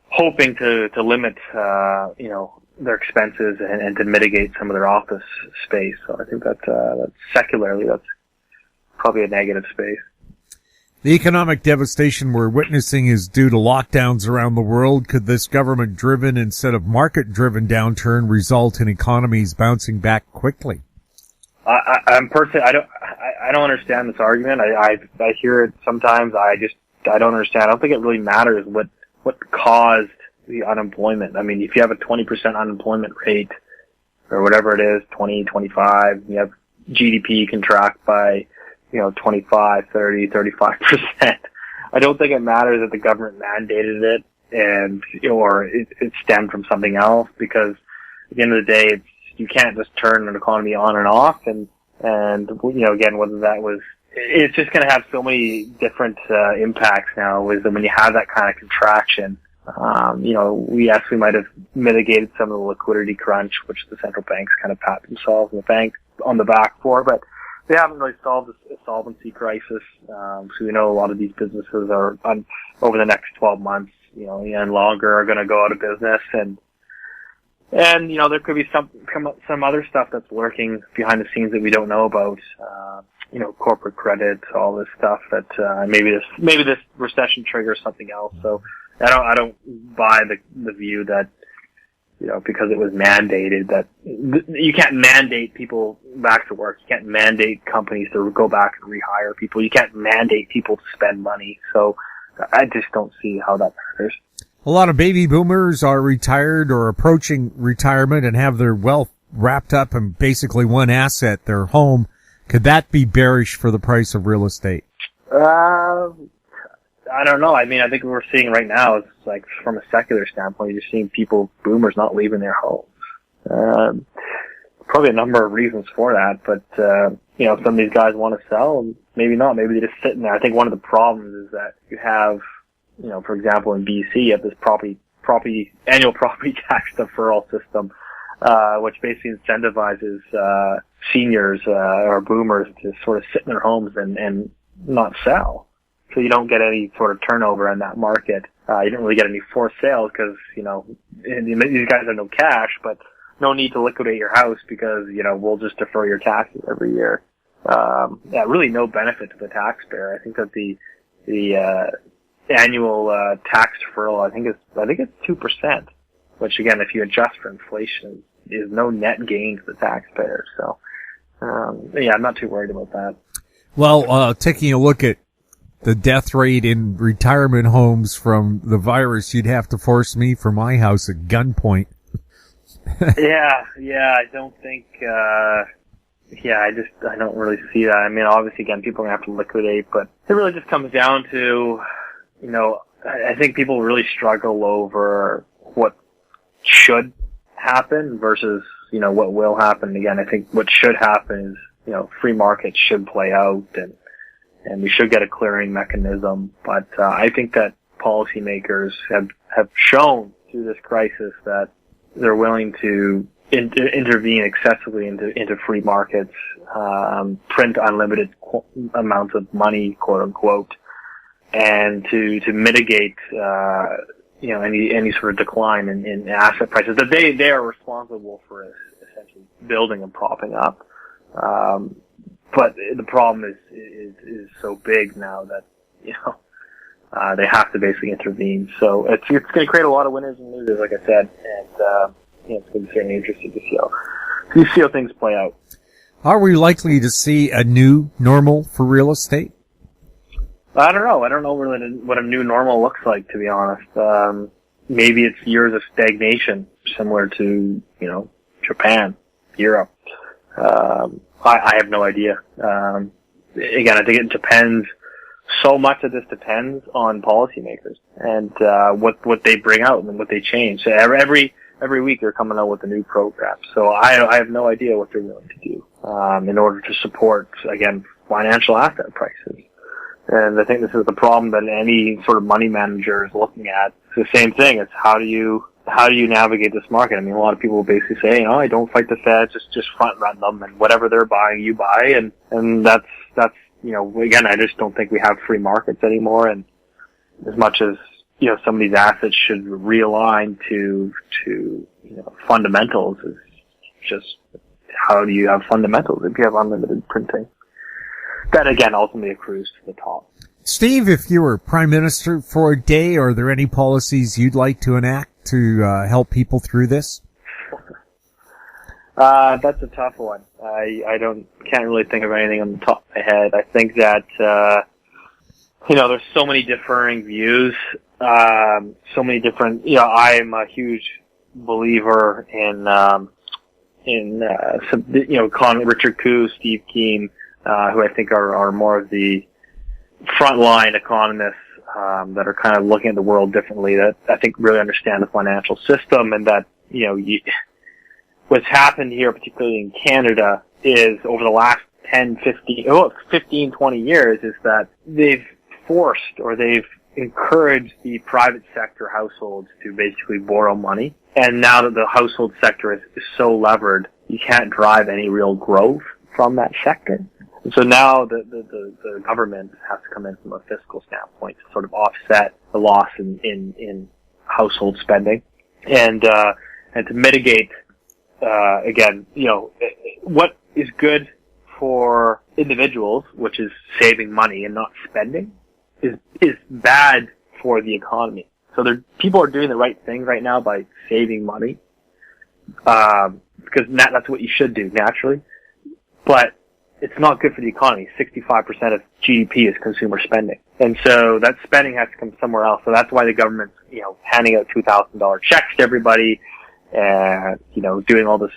hoping to limit, their expenses and to mitigate some of their office space. So I think that's secularly, that's probably a negative space. The economic devastation we're witnessing is due to lockdowns around the world. Could this government-driven instead of market-driven downturn result in economies bouncing back quickly? I'm personally, I don't understand this argument. I hear it sometimes. I don't understand. I don't think it really matters what caused the unemployment. I mean, if you have a 20% unemployment rate or whatever it is, 20, 25, you have GDP contract by 25, 30, 35%. I don't think it matters that the government mandated it or it stemmed from something else, because at the end of the day, you can't just turn an economy on and off. And again, whether that was, it's just going to have so many different impacts now, is that when you have that kind of contraction, yes, we might have mitigated some of the liquidity crunch, which the central banks kind of pat themselves on the back for, but they haven't really solved a solvency crisis. So we know a lot of these businesses are over the next 12 months, and longer, are going to go out of business, and there could be some other stuff that's lurking behind the scenes that we don't know about. Corporate credit, all this stuff that maybe this recession triggers something else. So I don't buy the view that because it was mandated, that you can't mandate people back to work. You can't mandate companies to go back and rehire people. You can't mandate people to spend money. So I just don't see how that matters. A lot of baby boomers are retired or approaching retirement and have their wealth wrapped up in basically one asset, their home. Could that be bearish for the price of real estate? I don't know. I mean, I think what we're seeing right now is, like, from a secular standpoint, you're seeing boomers not leaving their homes. Probably a number of reasons for that, but, some of these guys want to sell, maybe not. Maybe they're just sitting there. I think one of the problems is that you have, for example, in BC, you have this annual property tax deferral system, which basically incentivizes, seniors, or boomers to sort of sit in their homes and not sell. So you don't get any sort of turnover in that market. You don't really get any forced sales because, these guys have no cash, but no need to liquidate your house because, we'll just defer your taxes every year. Really no benefit to the taxpayer. I think that the annual tax deferral, I think it's 2%, which again, if you adjust for inflation, is no net gain to the taxpayer. So, I'm not too worried about that. Well, taking a look at the death rate in retirement homes from the virus, you'd have to force me for my house at gunpoint. I don't think, I don't really see that. I mean, obviously, again, people are going to have to liquidate, but it really just comes down to, I think people really struggle over what should happen versus, what will happen. Again, I think what should happen is, free markets should play out and we should get a clearing mechanism. But I think that policymakers have shown through this crisis that they're willing to intervene excessively into free markets, print unlimited amounts of money, quote unquote, and to mitigate any sort of decline in asset prices that they are responsible for essentially building and propping up. But the problem is so big now that, they have to basically intervene. So it's going to create a lot of winners and losers, like I said, and, it's going to be certainly interesting to see how things play out. Are we likely to see a new normal for real estate? I don't know. I don't know really what a new normal looks like, to be honest. Maybe it's years of stagnation, similar to, Japan, Europe. I have no idea. Again, I think it depends. So much of this depends on policymakers and what they bring out and what they change. So every week they're coming out with a new program. So I have no idea what they're willing to do in order to support, again, financial asset prices. And I think this is the problem that any sort of money manager is looking at. It's the same thing. It's how do you navigate this market? I mean, a lot of people will basically say, I don't fight the Fed, just front run them, and whatever they're buying, you buy, and that's again, I just don't think we have free markets anymore. And as much as some of these assets should realign to fundamentals is just, how do you have fundamentals if you have unlimited printing? That again ultimately accrues to the top. Steve, if you were Prime Minister for a day, are there any policies you'd like to enact to help people through this? That's a tough one. I can't really think of anything on the top of my head. I think that, there's so many differing views, so many different, I'm a huge believer in Richard Koo, Steve Keen, who I think are more of the frontline economists, that are kind of looking at the world differently, that I think really understand the financial system, and that, what's happened here, particularly in Canada, is over the last 15, 20 years, is that they've forced or they've encouraged the private sector households to basically borrow money. And now that the household sector is so levered, you can't drive any real growth from that sector. And so now the government has to come in from a fiscal standpoint to sort of offset the loss in household spending. And to mitigate, again, what is good for individuals, which is saving money and not spending, is bad for the economy. So people are doing the right thing right now by saving money, because that's what you should do naturally. But it's not good for the economy. 65% of GDP is consumer spending. And so that spending has to come somewhere else. So that's why the government's, handing out $2,000 checks to everybody and, doing all this,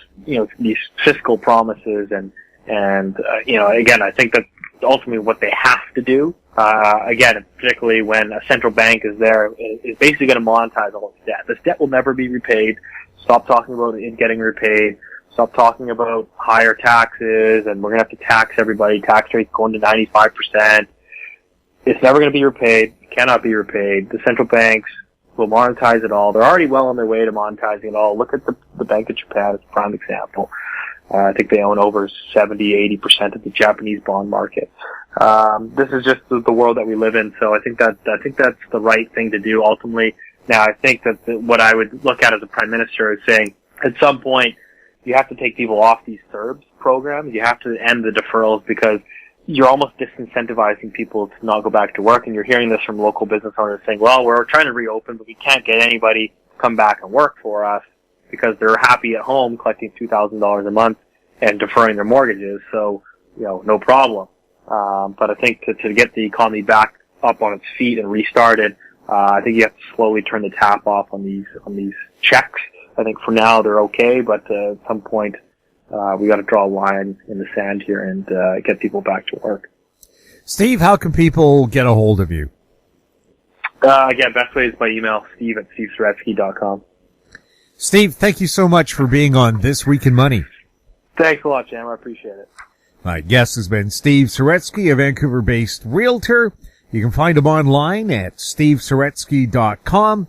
these fiscal promises and again, I think that's ultimately what they have to do. Again, particularly when a central bank is there, is basically going to monetize all this debt. This debt will never be repaid. Stop talking about it getting repaid. Stop talking about higher taxes, and we're going to have to tax everybody. Tax rates going to 95%. It's never going to be repaid. It cannot be repaid. The central banks will monetize it all. They're already well on their way to monetizing it all. Look at the Bank of Japan as a prime example. I think they own over 70-80% of the Japanese bond market. This is just the world that we live in. So I think that's the right thing to do ultimately. Now, I think that what I would look at as a prime minister is saying, at some point, you have to take people off these CERBS programs. You have to end the deferrals, because you're almost disincentivizing people to not go back to work. And you're hearing this from local business owners saying, well, we're trying to reopen, but we can't get anybody to come back and work for us because they're happy at home collecting $2,000 a month and deferring their mortgages. So, no problem. But I think to get the economy back up on its feet and restarted, I think you have to slowly turn the tap off on these checks. I think for now they're okay, but at some point, we got to draw a line in the sand here and get people back to work. Steve, how can people get a hold of you? Again, best way is by email, steve@stevesaretsky.com. Steve, thank you so much for being on This Week in Money. Thanks a lot, Jam. I appreciate it. My guest has been Steve Saretsky, a Vancouver-based realtor. You can find him online at stevesaretsky.com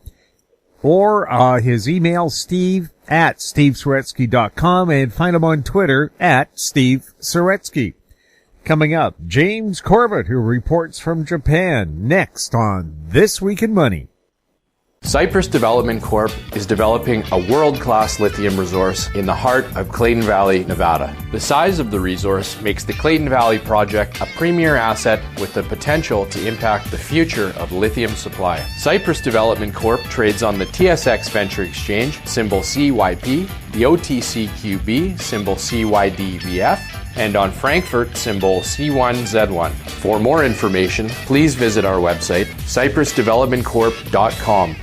or his email, steve@stevesaretsky.com, and find him on Twitter at Steve Saretsky. Coming up, James Corbett, who reports from Japan, next on This Week in Money. Cyprus Development Corp is developing a world-class lithium resource in the heart of Clayton Valley, Nevada. The size of the resource makes the Clayton Valley project a premier asset with the potential to impact the future of lithium supply. Cyprus Development Corp trades on the TSX Venture Exchange, symbol CYP, the OTCQB, symbol CYDVF, and on Frankfurt, symbol C1Z1. For more information, please visit our website, cyprusdevelopmentcorp.com.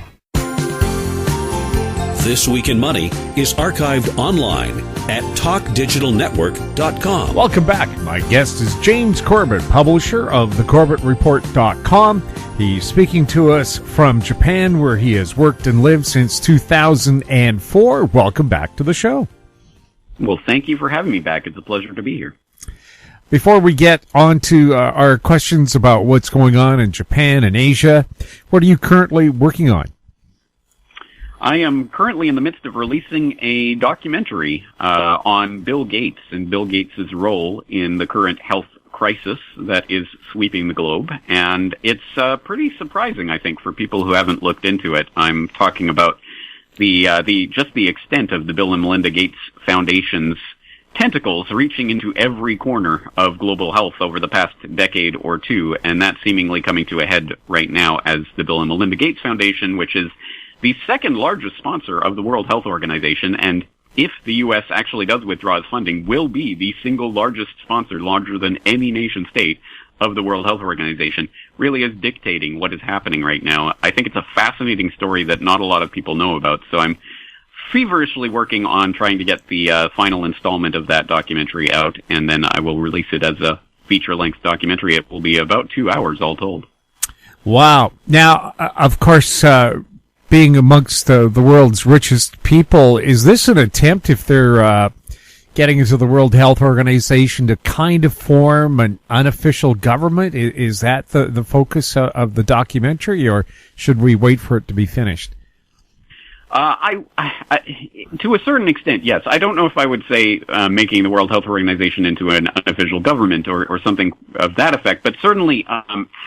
This Week in Money is archived online at talkdigitalnetwork.com. Welcome back. My guest is James Corbett, publisher of thecorbettreport.com. He's speaking to us from Japan, where he has worked and lived since 2004. Welcome back to the show. Well, thank you for having me back. It's a pleasure to be here. Before we get on to our questions about what's going on in Japan and Asia, what are you currently working on? I am currently in the midst of releasing a documentary on Bill Gates and Bill Gates' role in the current health crisis that is sweeping the globe, and it's pretty surprising, I think, for people who haven't looked into it. I'm talking about just the extent of the Bill and Melinda Gates Foundation's tentacles reaching into every corner of global health over the past decade or two, and that's seemingly coming to a head right now as the Bill and Melinda Gates Foundation, which is the second largest sponsor of the World Health Organization, and if the U.S. actually does withdraw its funding, will be the single largest sponsor, larger than any nation state, of the World Health Organization, really is dictating what is happening right now. I think it's a fascinating story that not a lot of people know about, so I'm feverishly working on trying to get the final installment of that documentary out, and then I will release it as a feature-length documentary. It will be about 2 hours all told. Wow. Now, of course, being amongst the world's richest people, is this an attempt, if they're getting into the World Health Organization, to kind of form an unofficial government? Is that the focus of the documentary, or should we wait for it to be finished? I, to a certain extent, yes. I don't know if I would say making the World Health Organization into an unofficial government or something of that effect, but certainly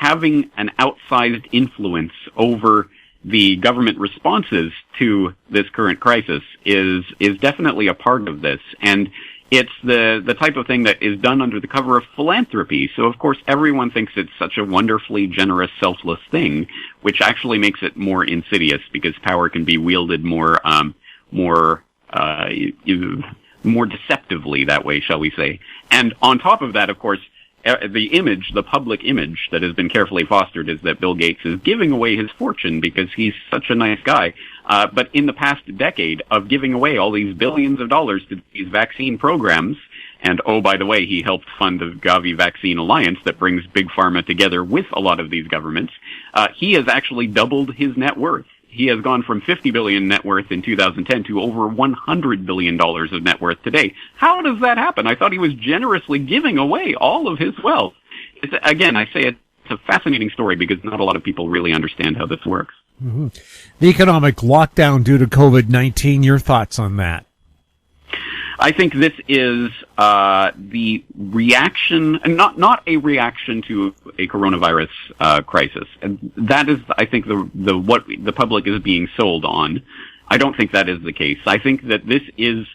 having an outsized influence over the government responses to this current crisis is definitely a part of this. And it's the type of thing that is done under the cover of philanthropy. So, of course, everyone thinks it's such a wonderfully generous, selfless thing, which actually makes it more insidious because power can be wielded more deceptively that way, shall we say. And on top of that, of course, the public image that has been carefully fostered is that Bill Gates is giving away his fortune because he's such a nice guy. But in the past decade of giving away all these billions of dollars to these vaccine programs, and oh, by the way, he helped fund the Gavi Vaccine Alliance that brings Big Pharma together with a lot of these governments, he has actually doubled his net worth. He has gone from $50 billion net worth in 2010 to over $100 billion of net worth today. How does that happen? I thought he was generously giving away all of his wealth. Again, I say it's a fascinating story because not a lot of people really understand how this works. Mm-hmm. The economic lockdown due to COVID-19, your thoughts on that? I think this is the reaction, not a reaction to a coronavirus crisis, and that is, I think, what the public is being sold on. I don't think that is the case. I think that this is,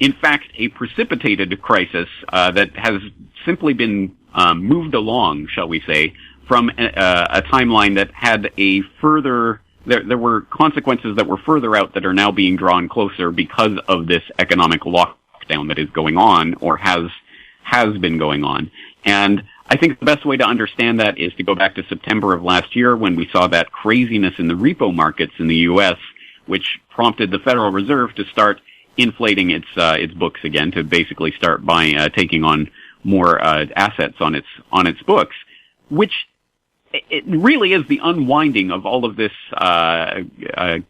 in fact, a precipitated crisis that has simply been moved along, shall we say, from a timeline that had a further. There were consequences that were further out that are now being drawn closer because of this economic lockdown that is going on or has been going on. And I think the best way to understand that is to go back to September of last year when we saw that craziness in the repo markets in the U.S., which prompted the Federal Reserve to start inflating its books again, to basically start taking on more assets on its books, which it really is the unwinding of all of this, the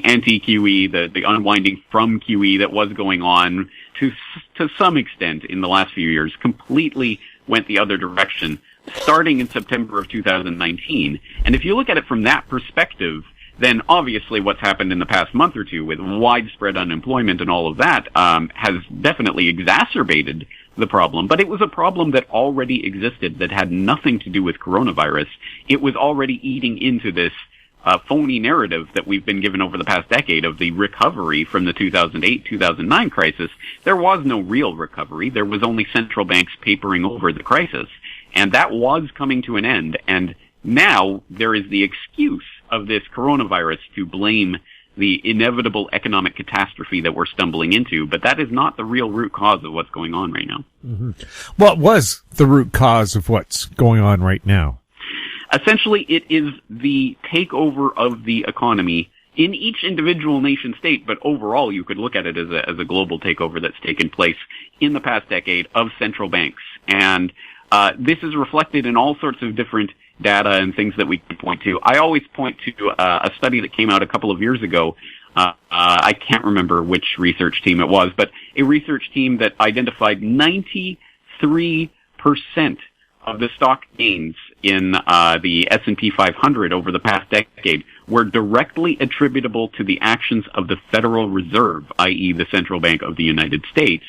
anti-QE, the unwinding from QE that was going on to some extent in the last few years, completely went the other direction, starting in September of 2019. And if you look at it from that perspective, then obviously what's happened in the past month or two with widespread unemployment and all of that has definitely exacerbated the problem. But it was a problem that already existed that had nothing to do with coronavirus. It was already eating into this phony narrative that we've been given over the past decade of the recovery from the 2008-2009 crisis. There was no real recovery. There was only central banks papering over the crisis. And that was coming to an end. And now there is the excuse of this coronavirus to blame the inevitable economic catastrophe that we're stumbling into, but that is not the real root cause of what's going on right now. Mm-hmm. What was the root cause of what's going on right now? Essentially, it is the takeover of the economy in each individual nation state, but overall you could look at it as a global takeover that's taken place in the past decade of central banks. And this is reflected in all sorts of different data and things that we can point to. I always point to a study that came out a couple of years ago. I can't remember which research team it was, but a research team that identified 93% of the stock gains in the S&P 500 over the past decade were directly attributable to the actions of the Federal Reserve, i.e. the Central Bank of the United States,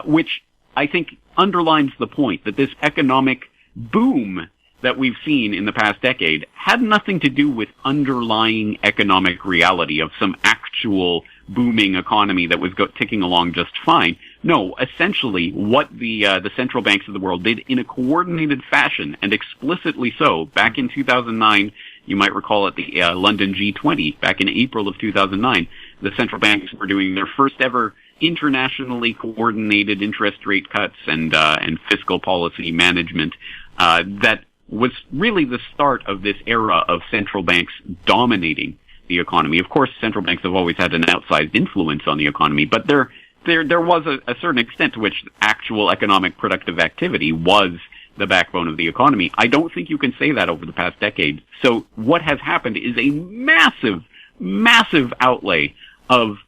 which I think underlines the point that this economic boom that we've seen in the past decade had nothing to do with underlying economic reality of some actual booming economy that was ticking along just fine. No, essentially what the central banks of the world did in a coordinated fashion, and explicitly so, back in 2009, you might recall at the London G20, back in April of 2009, the central banks were doing their first ever internationally coordinated interest rate cuts and fiscal policy management, that was really the start of this era of central banks dominating the economy. Of course, central banks have always had an outsized influence on the economy, but there was a certain extent to which actual economic productive activity was the backbone of the economy. I don't think you can say that over the past decade. So what has happened is a massive, massive outlay of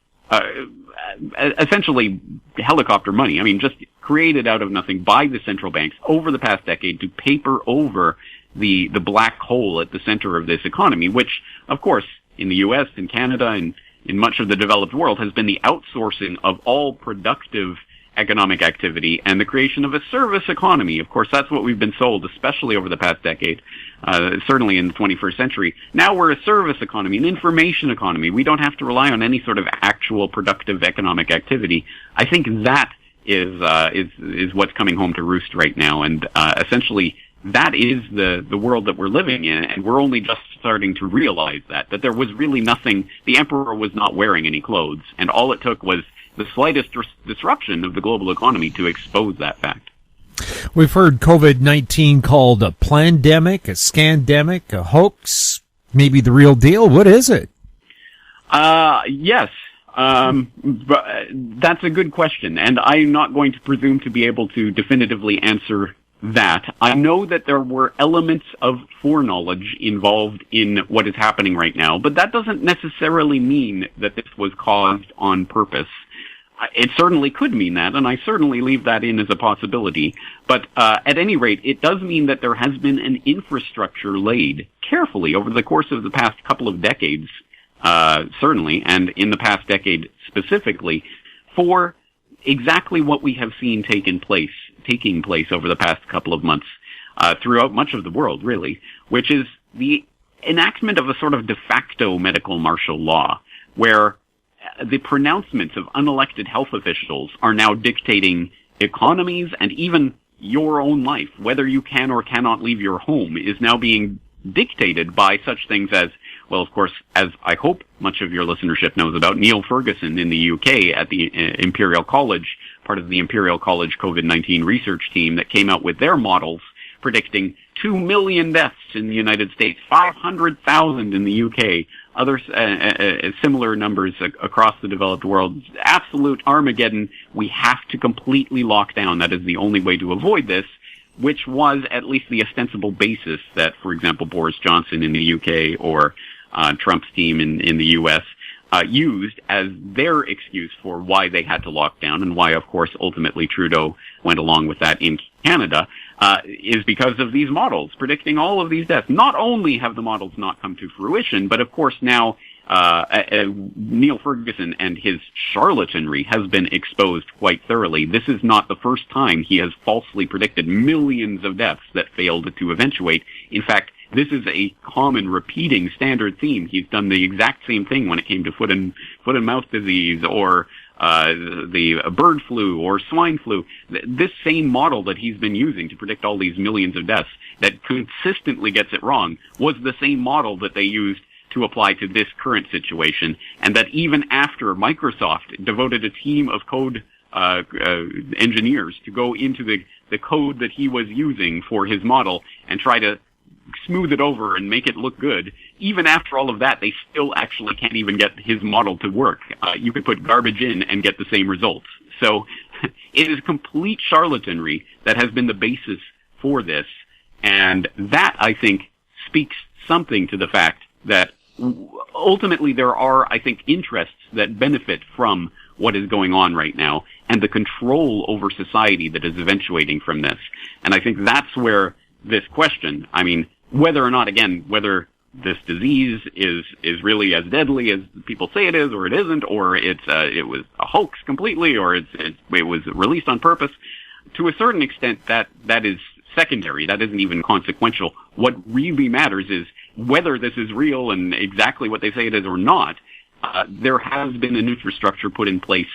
essentially helicopter money. I mean, just created out of nothing by the central banks over the past decade to paper over the black hole at the center of this economy, which, of course, in the U.S., in Canada, and in much of the developed world has been the outsourcing of all productive economic activity and the creation of a service economy. Of course, that's what we've been sold, especially over the past decade, certainly in the 21st century. Now we're a service economy, an information economy. We don't have to rely on any sort of actual productive economic activity. I think that is what's coming home to roost right now, and essentially that is the world that we're living in, and we're only just starting to realize that there was really nothing. The emperor was not wearing any clothes, and all it took was the slightest disruption of the global economy to expose that fact. We've heard COVID-19 called a plandemic, a scandemic, a hoax, maybe the real deal. What is it? Yes. But that's a good question, and I'm not going to presume to be able to definitively answer that. I know that there were elements of foreknowledge involved in what is happening right now, but that doesn't necessarily mean that this was caused on purpose. It certainly could mean that, and I certainly leave that in as a possibility. But at any rate, it does mean that there has been an infrastructure laid carefully over the course of the past couple of decades, certainly, and in the past decade specifically, for exactly what we have seen taking place over the past couple of months throughout much of the world, really, which is the enactment of a sort of de facto medical martial law, where the pronouncements of unelected health officials are now dictating economies and even your own life. Whether you can or cannot leave your home is now being dictated by such things as, well, of course, as I hope much of your listenership knows about, Neil Ferguson in the UK at the Imperial College, part of the Imperial College COVID-19 research team that came out with their models predicting 2 million deaths in the United States, 500,000 in the UK, other similar numbers across the developed world. Absolute Armageddon. We have to completely lock down. That is the only way to avoid this, which was at least the ostensible basis that, for example, Boris Johnson in the UK or Trump's team in the US used as their excuse for why they had to lock down, and why, of course, ultimately Trudeau went along with that in Canada, is because of these models predicting all of these deaths. Not only have the models not come to fruition, but of course now Neil Ferguson and his charlatanry has been exposed quite thoroughly. This is not the first time he has falsely predicted millions of deaths that failed to eventuate. In fact, this is a common repeating standard theme. He's done the exact same thing when it came to foot and mouth disease or the bird flu or swine flu. This same model that he's been using to predict all these millions of deaths that consistently gets it wrong was the same model that they used to apply to this current situation, and that even after Microsoft devoted a team of code engineers to go into the code that he was using for his model and try to smooth it over and make it look good, even after all of that, they still actually can't even get his model to work. You could put garbage in and get the same results. So it is complete charlatanry that has been the basis for this, and that, I think, speaks something to the fact that ultimately there are, I think, interests that benefit from what is going on right now and the control over society that is eventuating from this. And I think that's where this question, I mean, whether or not, again, whether this disease is really as deadly as people say it is, or it isn't, or it was a hoax completely, or it was released on purpose, to a certain extent, that is secondary. That isn't even consequential. What really matters is whether this is real and exactly what they say it is or not. There has been an infrastructure put in place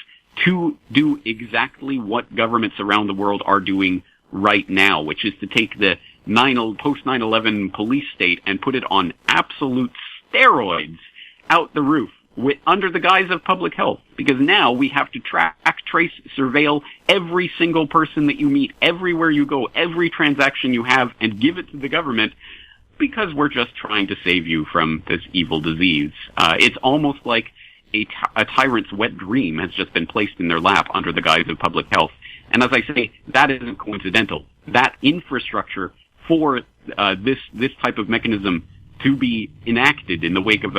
to do exactly what governments around the world are doing right now, which is to take the post 9/11 police state and put it on absolute steroids out the roof under the guise of public health. Because now we have to track, trace, surveil every single person that you meet, everywhere you go, every transaction you have, and give it to the government because we're just trying to save you from this evil disease. It's almost like a tyrant's wet dream has just been placed in their lap under the guise of public health. And as I say, that isn't coincidental. That infrastructure for this type of mechanism to be enacted in the wake of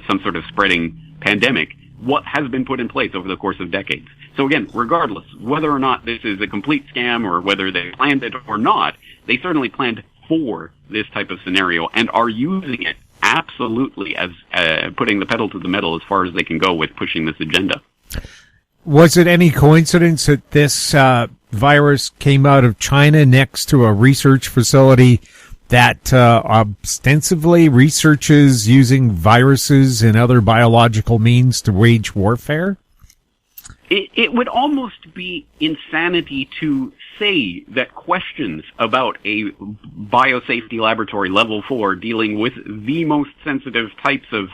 some sort of spreading pandemic, what has been put in place over the course of decades. So again, regardless, whether or not this is a complete scam or whether they planned it or not, they certainly planned for this type of scenario and are using it absolutely as putting the pedal to the metal as far as they can go with pushing this agenda. Was it any coincidence that this virus came out of China next to a research facility that ostensibly researches using viruses and other biological means to wage warfare? It would almost be insanity to say that questions about a biosafety laboratory level 4 dealing with the most sensitive types of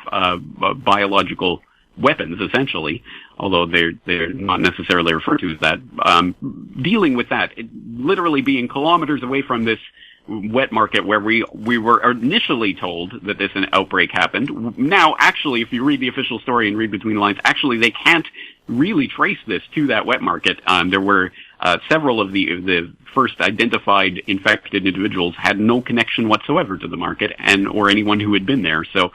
biological weapons, essentially, although they're not necessarily referred to as that, dealing with that, literally being kilometers away from this wet market where we were initially told that this outbreak happened. Now, actually, if you read the official story and read between the lines, actually they can't really trace this to that wet market. There were several of the first identified infected individuals had no connection whatsoever to the market or anyone who had been there. So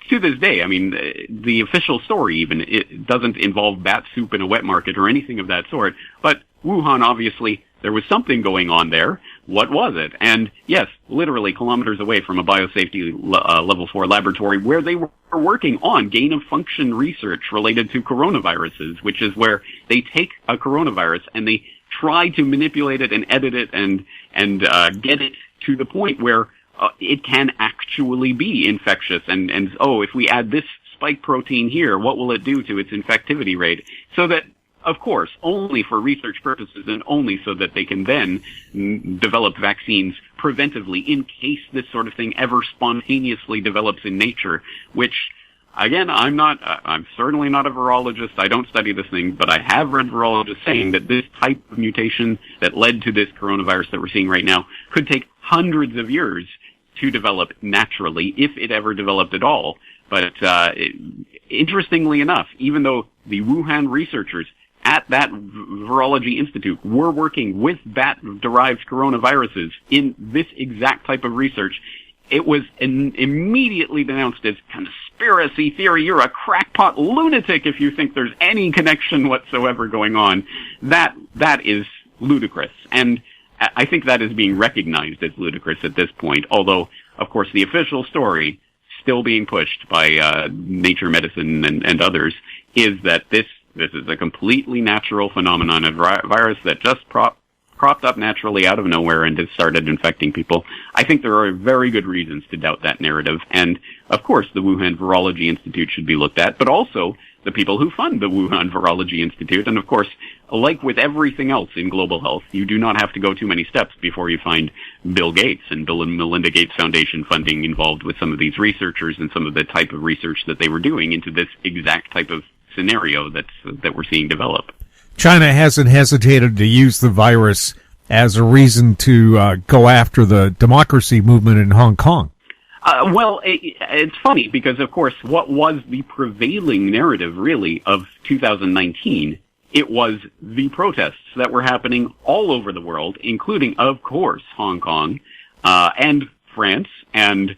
to this day, I mean, the official story even, it doesn't involve bat soup in a wet market or anything of that sort. But Wuhan, obviously, there was something going on there. What was it? And yes, literally kilometers away from a biosafety level 4 laboratory where they were working on gain-of-function research related to coronaviruses, which is where they take a coronavirus and they try to manipulate it and edit it and get it to the point where it can actually be infectious. And if we add this spike protein here, what will it do to its infectivity rate? So that, of course, only for research purposes and only so that they can then develop vaccines preventively in case this sort of thing ever spontaneously develops in nature, which, again, I'm certainly not a virologist. I don't study this thing, but I have read virologists saying that this type of mutation that led to this coronavirus that we're seeing right now could take hundreds of years to develop naturally, if it ever developed at all. But interestingly enough, even though the Wuhan researchers at that Virology Institute were working with bat-derived coronaviruses in this exact type of research, it was immediately denounced as conspiracy theory. You're a crackpot lunatic if you think there's any connection whatsoever going on. That is ludicrous. And I think that is being recognized as ludicrous at this point, although, of course, the official story, still being pushed by Nature Medicine and others, is that this is a completely natural phenomenon, a virus that just cropped up naturally out of nowhere and has started infecting people. I think there are very good reasons to doubt that narrative. And, of course, the Wuhan Virology Institute should be looked at, but also the people who fund the Wuhan Virology Institute. And, of course, like with everything else in global health, you do not have to go too many steps before you find Bill Gates and Bill and Melinda Gates Foundation funding involved with some of these researchers and some of the type of research that they were doing into this exact type of scenario that we're seeing develop. China hasn't hesitated to use the virus as a reason to go after the democracy movement in Hong Kong. It's funny because, of course, what was the prevailing narrative, really, of 2019? It was the protests that were happening all over the world, including, of course, Hong Kong, and France, and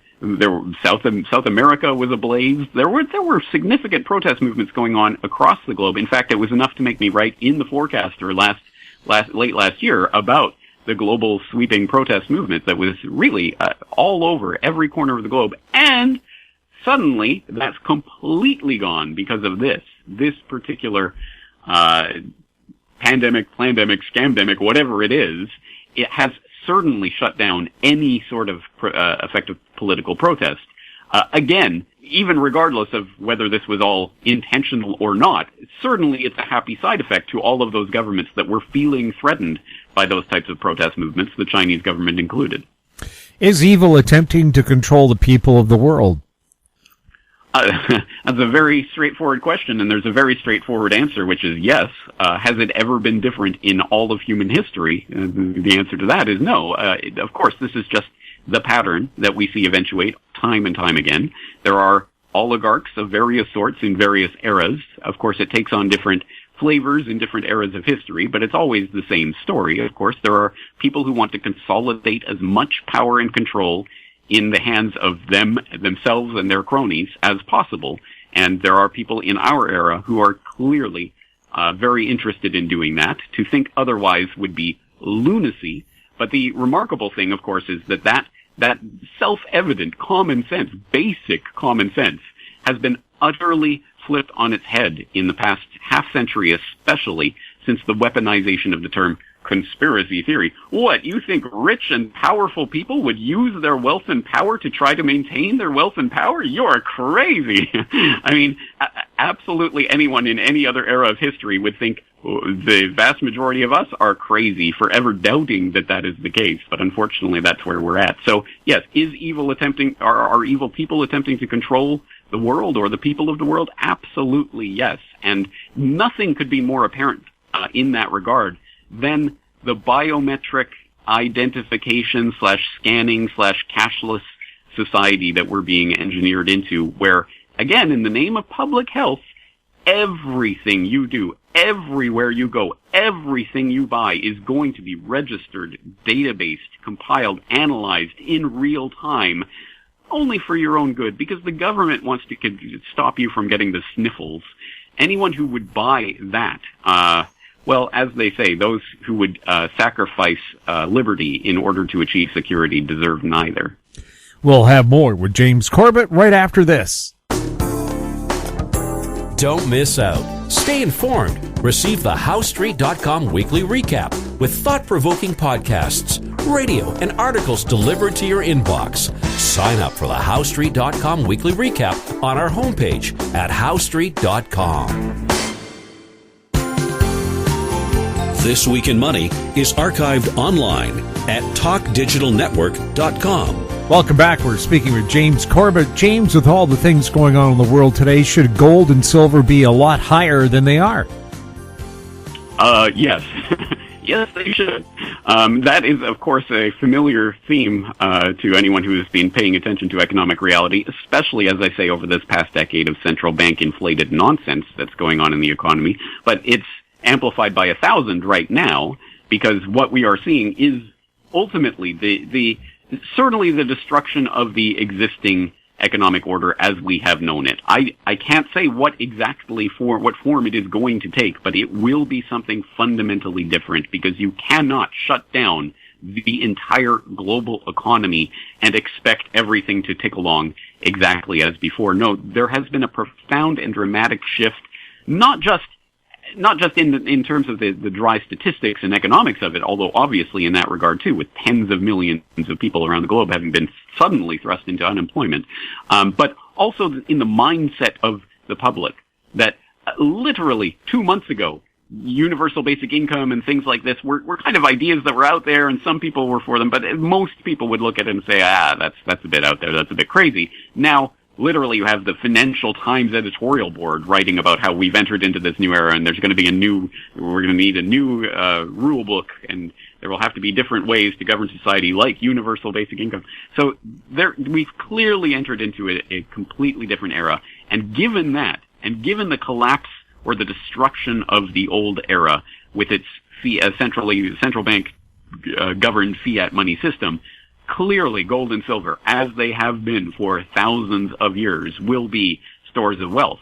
South America was ablaze. There were significant protest movements going on across the globe. In fact, it was enough to make me write in the Forecaster late last year about the global sweeping protest movement that was really all over every corner of the globe. And suddenly, that's completely gone because of this particular pandemic, plandemic, scamdemic, whatever it is, it has certainly shut down any sort of effective political protest. Again, even regardless of whether this was all intentional or not, certainly it's a happy side effect to all of those governments that were feeling threatened by those types of protest movements, the Chinese government included. Is evil attempting to control the people of the world? That's a very straightforward question, and there's a very straightforward answer, which is yes. Has it ever been different in all of human history? The answer to that is no. Of course, this is just the pattern that we see eventuate time and time again. There are oligarchs of various sorts in various eras. Of course, it takes on different flavors in different eras of history, but it's always the same story. Of course, there are people who want to consolidate as much power and control in the hands of themselves and their cronies as possible. And there are people in our era who are clearly very interested in doing that. To think otherwise would be lunacy. But the remarkable thing, of course, is that self-evident common sense, basic common sense, has been utterly flipped on its head in the past half century, especially since the weaponization of the term conspiracy theory. What, you think rich and powerful people would use their wealth and power to try to maintain their wealth and power? You're crazy. I mean, absolutely anyone in any other era of history would think the vast majority of us are crazy for ever doubting that is the case. But unfortunately, that's where we're at. So yes, are evil people attempting to control the world or the people of the world? Absolutely yes. And nothing could be more apparent in that regard than the biometric identification / scanning / cashless society that we're being engineered into, where, again, in the name of public health, everything you do, everywhere you go, everything you buy is going to be registered, databased, compiled, analyzed in real time, only for your own good, because the government wants to stop you from getting the sniffles. Anyone who would buy that, well, as they say, those who would sacrifice liberty in order to achieve security deserve neither. We'll have more with James Corbett right after this. Don't miss out. Stay informed. Receive the HowStreet.com weekly recap with thought-provoking podcasts, radio, and articles delivered to your inbox. Sign up for the HowStreet.com weekly recap on our homepage at HowStreet.com. This Week in Money is archived online at TalkDigitalNetwork.com. Welcome back. We're speaking with James Corbett. James, with all the things going on in the world today, should gold and silver be a lot higher than they are? Yes. Yes, they should. That is, of course, a familiar theme to anyone who has been paying attention to economic reality, especially, as I say, over this past decade of central bank inflated nonsense that's going on in the economy. But it's amplified by 1,000 right now, because what we are seeing is ultimately certainly the destruction of the existing economic order as we have known it. I can't say what form it is going to take, but it will be something fundamentally different, because you cannot shut down the entire global economy and expect everything to tick along exactly as before. No, there has been a profound and dramatic shift, not just in terms of the dry statistics and economics of it, although obviously in that regard too, with tens of millions of people around the globe having been suddenly thrust into unemployment, but also in the mindset of the public that literally 2 months ago, universal basic income and things like this were kind of ideas that were out there, and some people were for them, but most people would look at it and say, that's a bit out there, that's a bit crazy. Now, literally, you have the Financial Times editorial board writing about how we've entered into this new era, and there's going to be we're going to need a new rule book, and there will have to be different ways to govern society, like universal basic income. So we've clearly entered into a completely different era. And given that, and given the collapse or the destruction of the old era with its central bank governed fiat money system, clearly, gold and silver, as they have been for thousands of years, will be stores of wealth.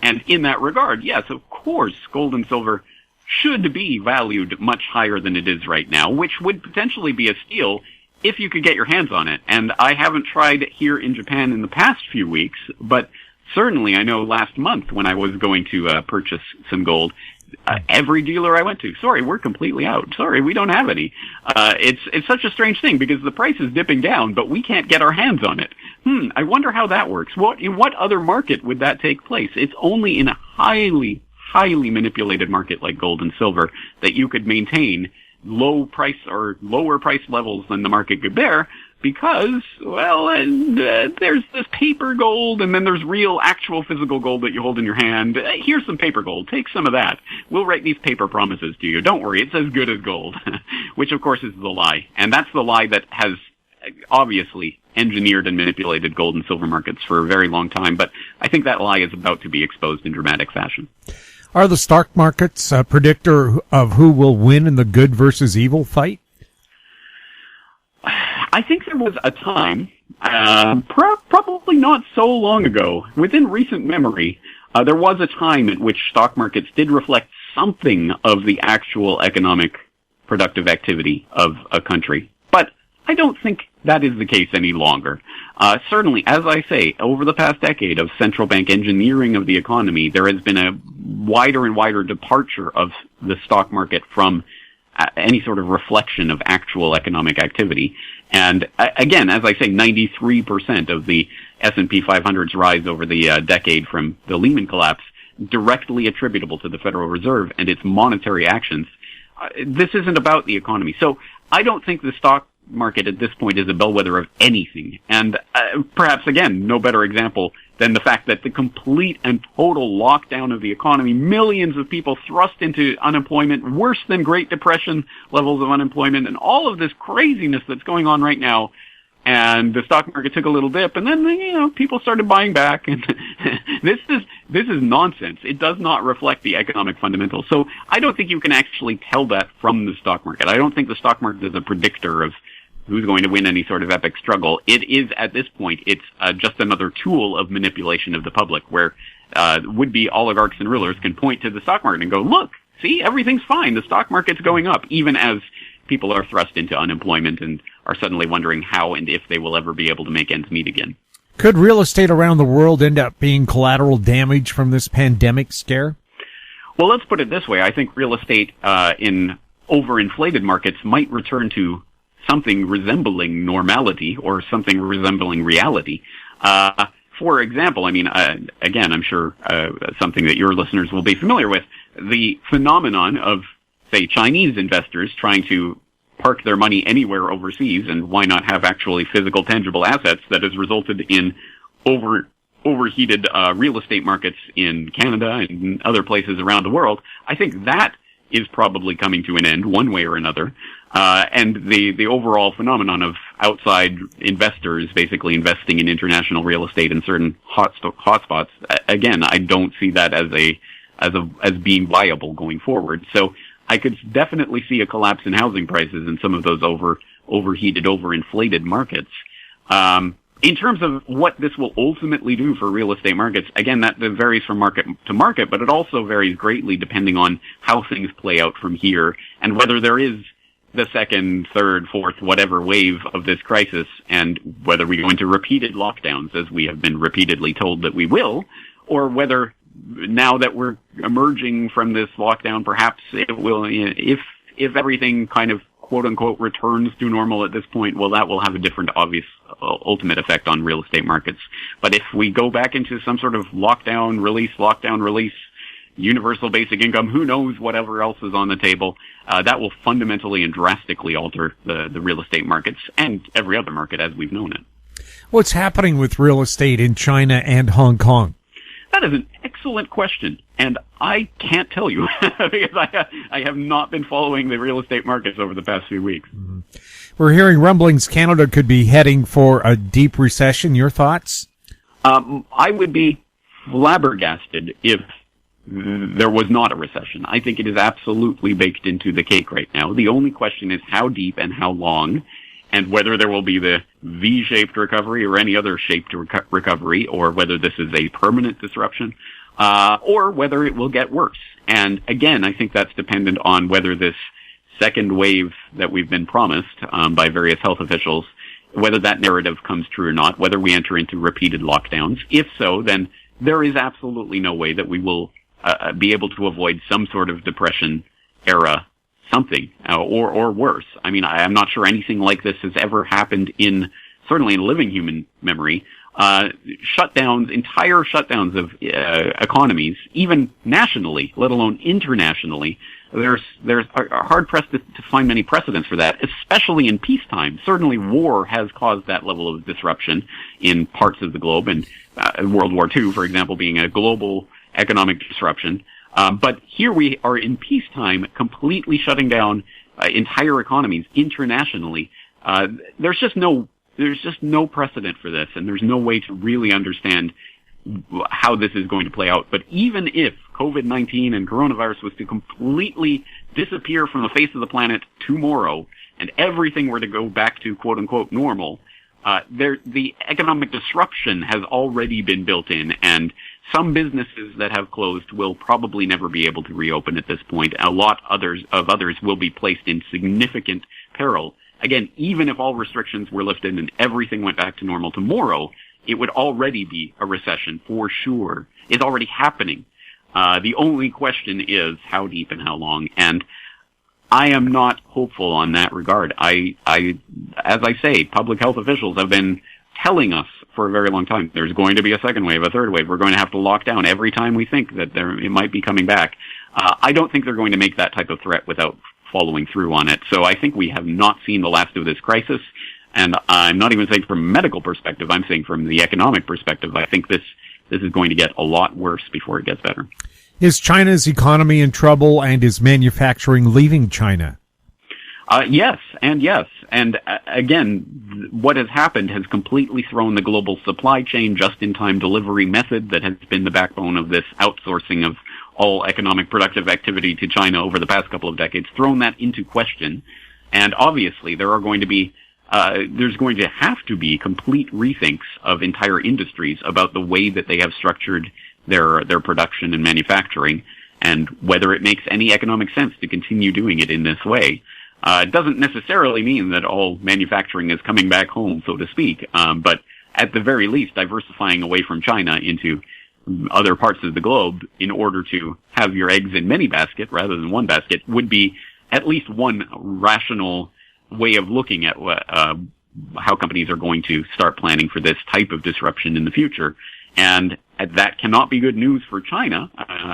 And in that regard, yes, of course, gold and silver should be valued much higher than it is right now, which would potentially be a steal if you could get your hands on it. And I haven't tried it here in Japan in the past few weeks, but certainly I know last month when I was going to purchase some gold, every dealer I went to, sorry, we're completely out. Sorry, we don't have any. It's such a strange thing because the price is dipping down, but we can't get our hands on it. I wonder how that works. In what other market would that take place? It's only in a highly manipulated market like gold and silver that you could maintain low price or lower price levels than the market could bear, because, well, there's this paper gold, and then there's real, actual physical gold that you hold in your hand. Here's some paper gold. Take some of that. We'll write these paper promises to you. Don't worry, it's as good as gold, which, of course, is the lie. And that's the lie that has obviously engineered and manipulated gold and silver markets for a very long time, but I think that lie is about to be exposed in dramatic fashion. Are the stock markets a predictor of who will win in the good versus evil fight? I think there was a time, probably not so long ago, within recent memory, there was a time at which stock markets did reflect something of the actual economic productive activity of a country. But I don't think that is the case any longer. Certainly, as I say, over the past decade of central bank engineering of the economy, there has been a wider and wider departure of the stock market from any sort of reflection of actual economic activity. And again, as I say, 93% of the S&P 500's rise over the decade from the Lehman collapse directly attributable to the Federal Reserve and its monetary actions. This isn't about the economy. So I don't think the stock market at this point is a bellwether of anything. And perhaps, again, no better example than the fact that the complete and total lockdown of the economy, millions of people thrust into unemployment, worse than Great Depression levels of unemployment, and all of this craziness that's going on right now. And the stock market took a little dip, and then, people started buying back. And this is nonsense. It does not reflect the economic fundamentals. So I don't think you can actually tell that from the stock market. I don't think the stock market is a predictor of who's going to win any sort of epic struggle. It is, at this point, it's just another tool of manipulation of the public, where would-be oligarchs and rulers can point to the stock market and go, look, see, everything's fine. The stock market's going up, even as people are thrust into unemployment and are suddenly wondering how and if they will ever be able to make ends meet again. Could real estate around the world end up being collateral damage from this pandemic scare? Well, let's put it this way. I think real estate in overinflated markets might return to something resembling normality or something resembling reality. For example, again, I'm sure something that your listeners will be familiar with, the phenomenon of, say, Chinese investors trying to park their money anywhere overseas, and why not have actually physical, tangible assets, that has resulted in overheated real estate markets in Canada and other places around the world. I think that is probably coming to an end one way or another. And the overall phenomenon of outside investors basically investing in international real estate in certain hotspots, again, I don't see that as being viable going forward. So I could definitely see a collapse in housing prices in some of those overheated, overinflated markets. In terms of what this will ultimately do for real estate markets, again, that varies from market to market, but it also varies greatly depending on how things play out from here and whether there is the second, third, fourth, whatever wave of this crisis, and whether we go into repeated lockdowns, as we have been repeatedly told that we will, or whether now that we're emerging from this lockdown, perhaps it will, if everything kind of quote unquote returns to normal at this point, well, that will have a different obvious ultimate effect on real estate markets. But if we go back into some sort of lockdown, release, universal basic income, who knows whatever else is on the table, that will fundamentally and drastically alter the real estate markets and every other market as we've known it. What's happening with real estate in China and Hong Kong? That is an excellent question, and I can't tell you because I have not been following the real estate markets over the past few weeks. Mm-hmm. We're hearing rumblings Canada could be heading for a deep recession. Your thoughts? I would be flabbergasted if there was not a recession. I think it is absolutely baked into the cake right now. The only question is how deep and how long, and whether there will be the V-shaped recovery or any other shaped recovery, or whether this is a permanent disruption, or whether it will get worse. And again, I think that's dependent on whether this second wave that we've been promised by various health officials, whether that narrative comes true or not, whether we enter into repeated lockdowns. If so, then there is absolutely no way that we will be able to avoid some sort of depression era something, or worse. I mean, I'm not sure anything like this has ever happened certainly in living human memory. Entire shutdowns of economies, even nationally, let alone internationally. There's hard pressed to find many precedents for that, especially in peacetime. Certainly, war has caused that level of disruption in parts of the globe, and World War II, for example, being a global economic disruption. But here we are in peacetime, completely shutting down entire economies internationally. There's just no precedent for this, and there's no way to really understand how this is going to play out. But even if COVID-19 and coronavirus was to completely disappear from the face of the planet tomorrow, and everything were to go back to quote-unquote normal, the economic disruption has already been built in, and some businesses that have closed will probably never be able to reopen at this point. A lot of others will be placed in significant peril. Again, even if all restrictions were lifted and everything went back to normal tomorrow, it would already be a recession for sure. It's already happening. The only question is how deep and how long. And I am not hopeful on that regard. As I say, public health officials have been telling us for a very long time, there's going to be a second wave, a third wave. We're going to have to lock down every time we think that it might be coming back. I don't think they're going to make that type of threat without following through on it. So I think we have not seen the last of this crisis. And I'm not even saying from a medical perspective, I'm saying from the economic perspective, I think this is going to get a lot worse before it gets better. Is China's economy in trouble, and is manufacturing leaving China? Yes, and yes. And again, what has happened has completely thrown the global supply chain just-in-time delivery method that has been the backbone of this outsourcing of all economic productive activity to China over the past couple of decades, thrown that into question. And obviously, there's going to have to be complete rethinks of entire industries about the way that they have structured their production and manufacturing, and whether it makes any economic sense to continue doing it in this way. It doesn't necessarily mean that all manufacturing is coming back home, so to speak, but at the very least, diversifying away from China into other parts of the globe in order to have your eggs in many baskets rather than one basket would be at least one rational way of looking at how companies are going to start planning for this type of disruption in the future. And that cannot be good news for China,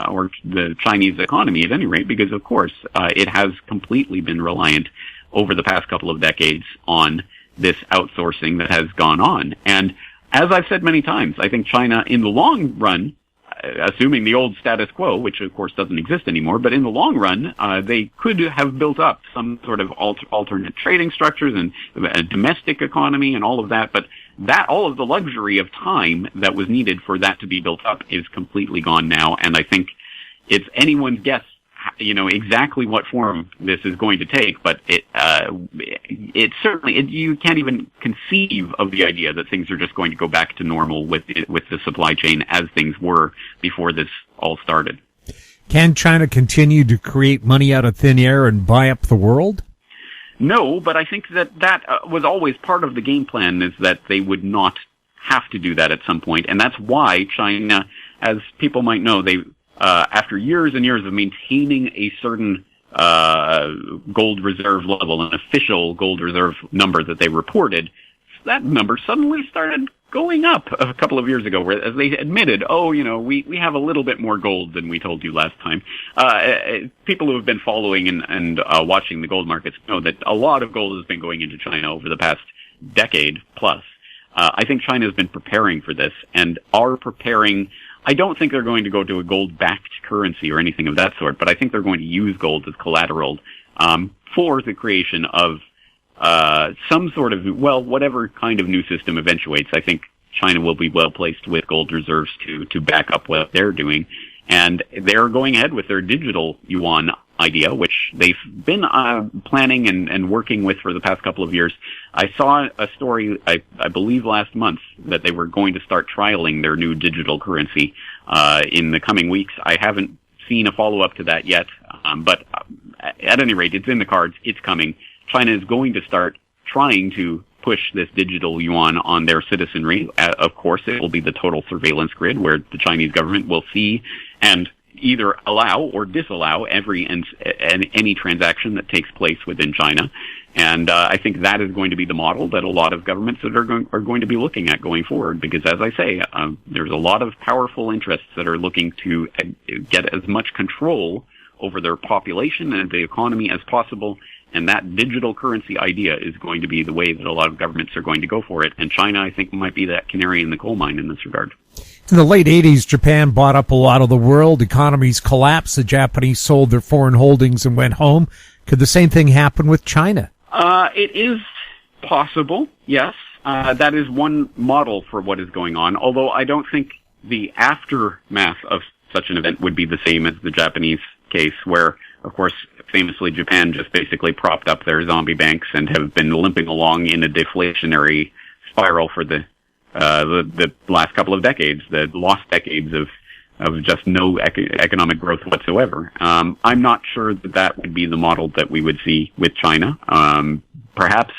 or the Chinese economy at any rate, because of course, it has completely been reliant over the past couple of decades on this outsourcing that has gone on. And as I've said many times, I think China in the long run, assuming the old status quo, which of course doesn't exist anymore, but in the long run, they could have built up some sort of alternate trading structures and a domestic economy and all of that, but all of the luxury of time that was needed for that to be built up is completely gone now, and I think it's anyone's guess, exactly what form this is going to take, but it certainly, you can't even conceive of the idea that things are just going to go back to normal with the supply chain as things were before this all started. Can China continue to create money out of thin air and buy up the world? No, but I think that was always part of the game plan, is that they would not have to do that at some point, and that's why China, as people might know, they after years and years of maintaining a certain gold reserve level, an official gold reserve number that they reported, that number suddenly started going up a couple of years ago, where as they admitted, we have a little bit more gold than we told you last time. People who have been following and watching the gold markets know that a lot of gold has been going into China over the past decade plus. I think China has been preparing for this and are preparing. I don't think they're going to go to a gold-backed currency or anything of that sort, but I think they're going to use gold as collateral for the creation of some sort of, whatever kind of new system eventuates. I think China will be well placed with gold reserves to back up what they're doing. And they're going ahead with their digital yuan idea, which they've been planning and working with for the past couple of years. I saw a story, I believe last month, that they were going to start trialing their new digital currency in the coming weeks. I haven't seen a follow-up to that yet, but at any rate, it's in the cards. It's coming. China is going to start trying to push this digital yuan on their citizenry. Of course, it will be the total surveillance grid where the Chinese government will see and, either allow or disallow any transaction that takes place within China. And I think that is going to be the model that a lot of governments are going to be looking at going forward, because, as I say, there's a lot of powerful interests that are looking to get as much control over their population and the economy as possible. And that digital currency idea is going to be the way that a lot of governments are going to go for it. And China, I think, might be that canary in the coal mine in this regard. In the late 80s, Japan bought up a lot of the world. Economies collapsed. The Japanese sold their foreign holdings and went home. Could the same thing happen with China? It is possible, yes. That is one model for what is going on, although I don't think the aftermath of such an event would be the same as the Japanese case, where, of course, famously Japan just basically propped up their zombie banks and have been limping along in a deflationary spiral for the last couple of decades, the lost decades of just no economic growth whatsoever. I'm not sure that would be the model that we would see with China. Perhaps,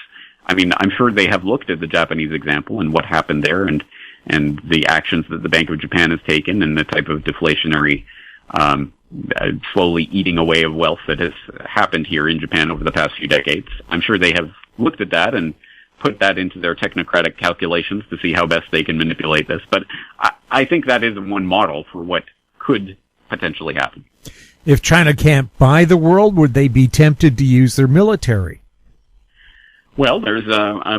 I mean, I'm sure they have looked at the Japanese example and what happened there, and the actions that the Bank of Japan has taken, and the type of deflationary, slowly eating away of wealth that has happened here in Japan over the past few decades. I'm sure they have looked at that and put that into their technocratic calculations to see how best they can manipulate this. But I think that is one model for what could potentially happen. If China can't buy the world, would they be tempted to use their military? Well, there's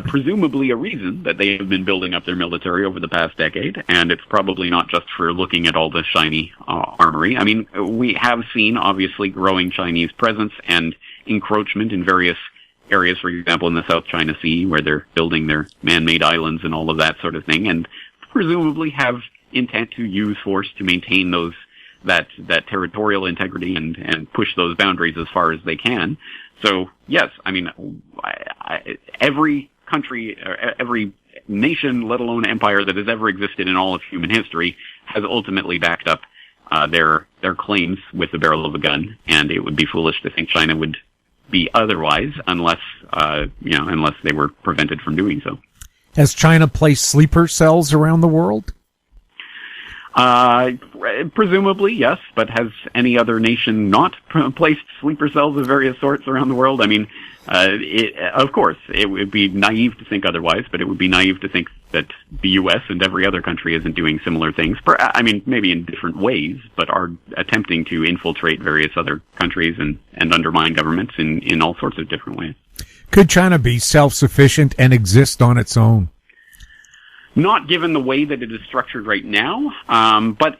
presumably a reason that they have been building up their military over the past decade, and it's probably not just for looking at all the shiny armory. I mean, we have seen, obviously, growing Chinese presence and encroachment in various areas, for example, in the South China Sea, where they're building their man-made islands and all of that sort of thing, and presumably have intent to use force to maintain that territorial integrity and push those boundaries as far as they can. So, yes, I mean, every country, every nation, let alone empire that has ever existed in all of human history, has ultimately backed up their claims with the barrel of a gun, and it would be foolish to think China would be otherwise unless they were prevented from doing so. Has China placed sleeper cells around the world? Presumably, yes, but has any other nation not placed sleeper cells of various sorts around the world? I mean, of course, it would be naive to think otherwise, but it would be naive to think that the U.S. and every other country isn't doing similar things. I mean, maybe in different ways, but are attempting to infiltrate various other countries and undermine governments in all sorts of different ways. Could China be self-sufficient and exist on its own? Not given the way that it is structured right now, but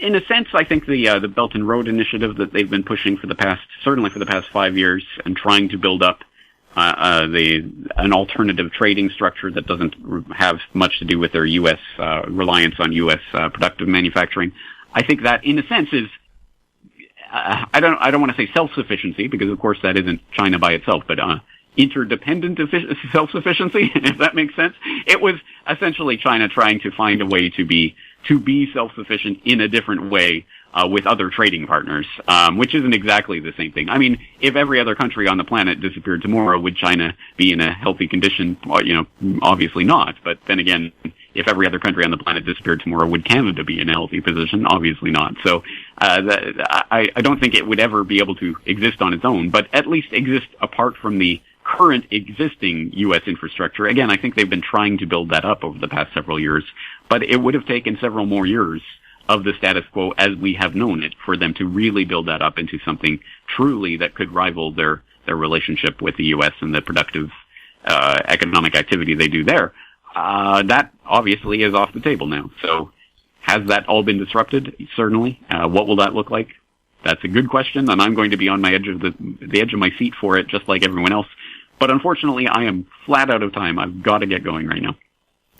in a sense, I think the Belt and Road Initiative that they've been pushing certainly for the past 5 years, and trying to build up an alternative trading structure that doesn't have much to do with their U.S. Reliance on U.S. Productive manufacturing. I think that, in a sense, is I don't want to say self-sufficiency, because of course that isn't China by itself, but interdependent self-sufficiency, if that makes sense. It was essentially China trying to find a way to be self-sufficient in a different way with other trading partners, which isn't exactly the same thing. I mean, if every other country on the planet disappeared tomorrow, would China be in a healthy condition? Well, obviously not. But then again, if every other country on the planet disappeared tomorrow, would Canada be in a healthy position? Obviously not. So I don't think it would ever be able to exist on its own, but at least exist apart from the current existing U.S. infrastructure. Again, I think they've been trying to build that up over the past several years, but it would have taken several more years of the status quo as we have known it for them to really build that up into something truly that could rival their relationship with the U.S. and the productive economic activity they do there. That obviously is off the table now. So has that all been disrupted? Certainly. What will that look like? That's a good question, and I'm going to be on my edge of the edge of my seat for it, just like everyone else. But unfortunately, I am flat out of time. I've got to get going right now.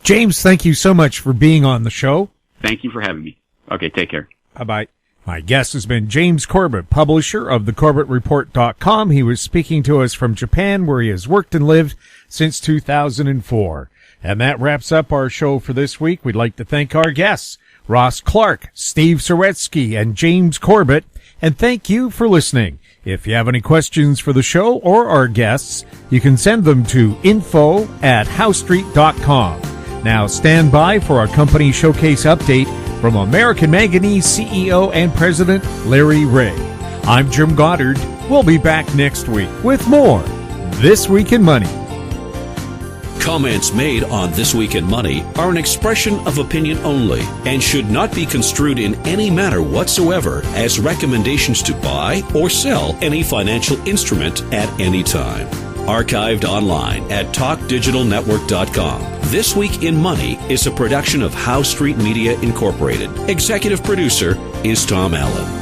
James, thank you so much for being on the show. Thank you for having me. Okay, take care. Bye-bye. My guest has been James Corbett, publisher of thecorbettreport.com. He was speaking to us from Japan, where he has worked and lived since 2004. And that wraps up our show for this week. We'd like to thank our guests, Ross Clark, Steve Saretsky, and James Corbett, and thank you for listening. If you have any questions for the show or our guests, you can send them to info@howstreet.com. Now stand by for our company showcase update from American Manganese CEO and President Larry Reaugh. I'm Jim Goddard. We'll be back next week with more This Week in Money. Comments made on This Week in Money are an expression of opinion only and should not be construed in any manner whatsoever as recommendations to buy or sell any financial instrument at any time. Archived online at TalkDigitalNetwork.com. This Week in Money is a production of Howe Street Media Incorporated. Executive producer is Tom Allen.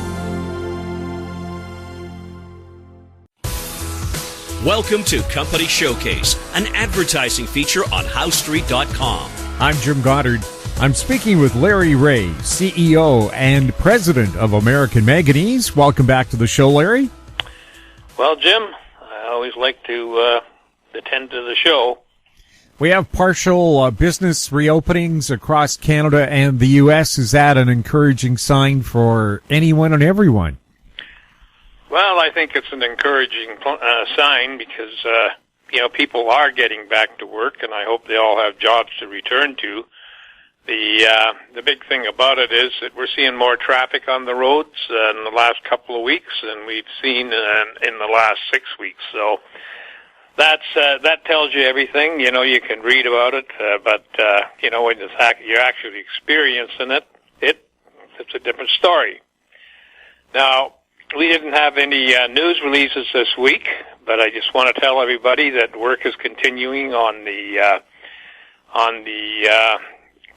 Welcome to Company Showcase, an advertising feature on HoweStreet.com. I'm Jim Goddard. I'm speaking with Larry Reaugh, CEO and President of American Manganese. Welcome back to the show, Larry. Well, Jim, I always like to attend to the show. We have partial business reopenings across Canada and the U.S. Is that an encouraging sign for anyone and everyone? Well, I think it's an encouraging sign because, people are getting back to work, and I hope they all have jobs to return to. The big thing about it is that we're seeing more traffic on the roads in the last couple of weeks than we've seen in the last 6 weeks. So that tells you everything. You can read about it, but when you're actually experiencing it, it's a different story. Now, we didn't have any news releases this week, but I just want to tell everybody that work is continuing on the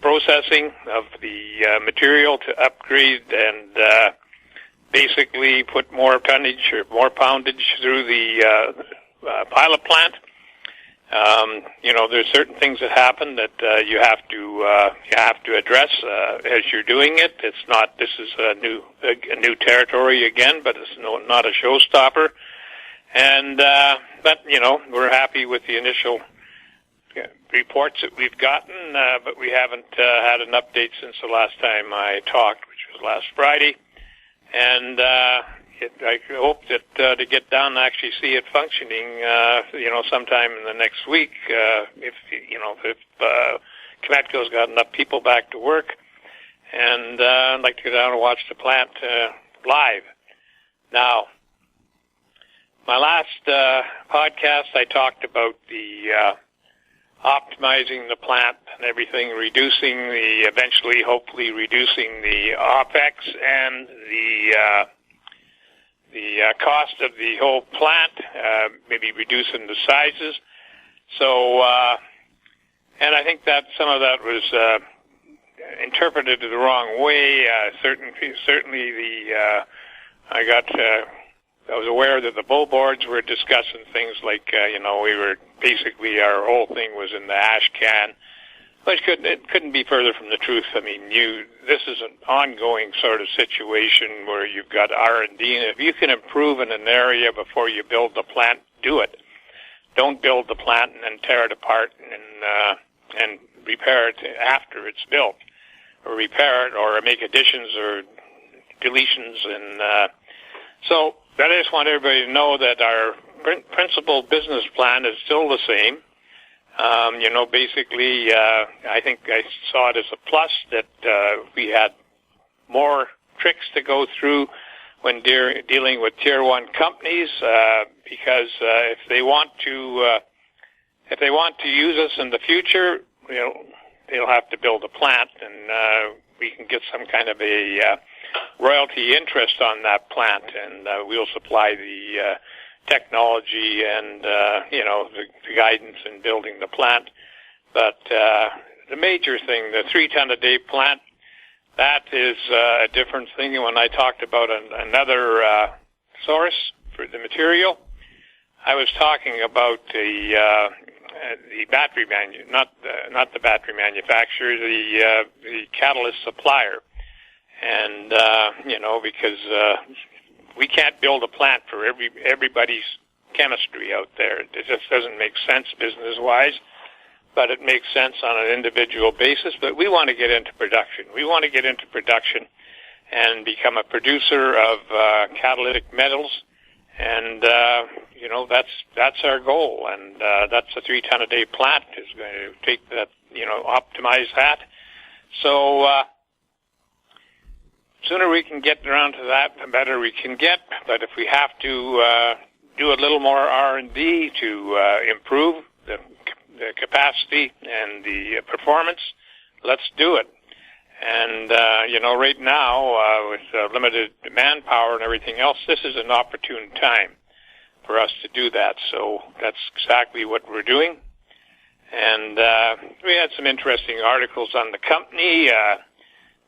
processing of the material to upgrade and basically put more tonnage or more poundage through the pilot plant. There's certain things that happen that you have to address as you're doing it. It's not. This is a new territory again, but it's not a showstopper. And but we're happy with the initial reports that we've gotten, but we haven't had an update since the last time I talked, which was last Friday. And I hope that to get down and actually see it functioning, sometime in the next week, if Cometco's got enough people back to work, and I'd like to go down and watch the plant live. Now, my last podcast, I talked about the optimizing the plant and everything, eventually, hopefully, reducing the OPEX and the cost of the whole plant, maybe reducing the sizes. So, and I think that some of that was interpreted the wrong way. Certainly, I was aware that the bull boards were discussing things like, we were basically, our whole thing was in the ash can. But it couldn't be further from the truth. I mean, this is an ongoing sort of situation where you've got R&D, and if you can improve in an area before you build the plant, do it. Don't build the plant and then tear it apart and repair it after it's built, or repair it, or make additions or deletions. And so I just want everybody to know that our principal business plan is still the same. Basically, I think I saw it as a plus that we had more tricks to go through when dealing with Tier 1 companies, because if they want to use us in the future, they'll have to build a plant, and we can get some kind of a royalty interest on that plant, and we'll supply the technology and the guidance in building the plant. But the major thing, the 3-ton-a-day plant, that is a different thing. When I talked about another source for the material, I was talking about the battery not the battery manufacturer, the catalyst supplier, and because we can't build a plant for everybody's chemistry out there. It just doesn't make sense business-wise, but it makes sense on an individual basis. But we want to get into production. We want to get into production and become a producer of catalytic metals, and that's our goal. And that's a 3-ton-a-day plant is going to take that, optimize that. So sooner we can get around to that, the better we can get. But if we have to do a little more R&D to improve the capacity and the performance, let's do it. And, right now, with limited manpower and everything else, this is an opportune time for us to do that. So that's exactly what we're doing. And we had some interesting articles on the company.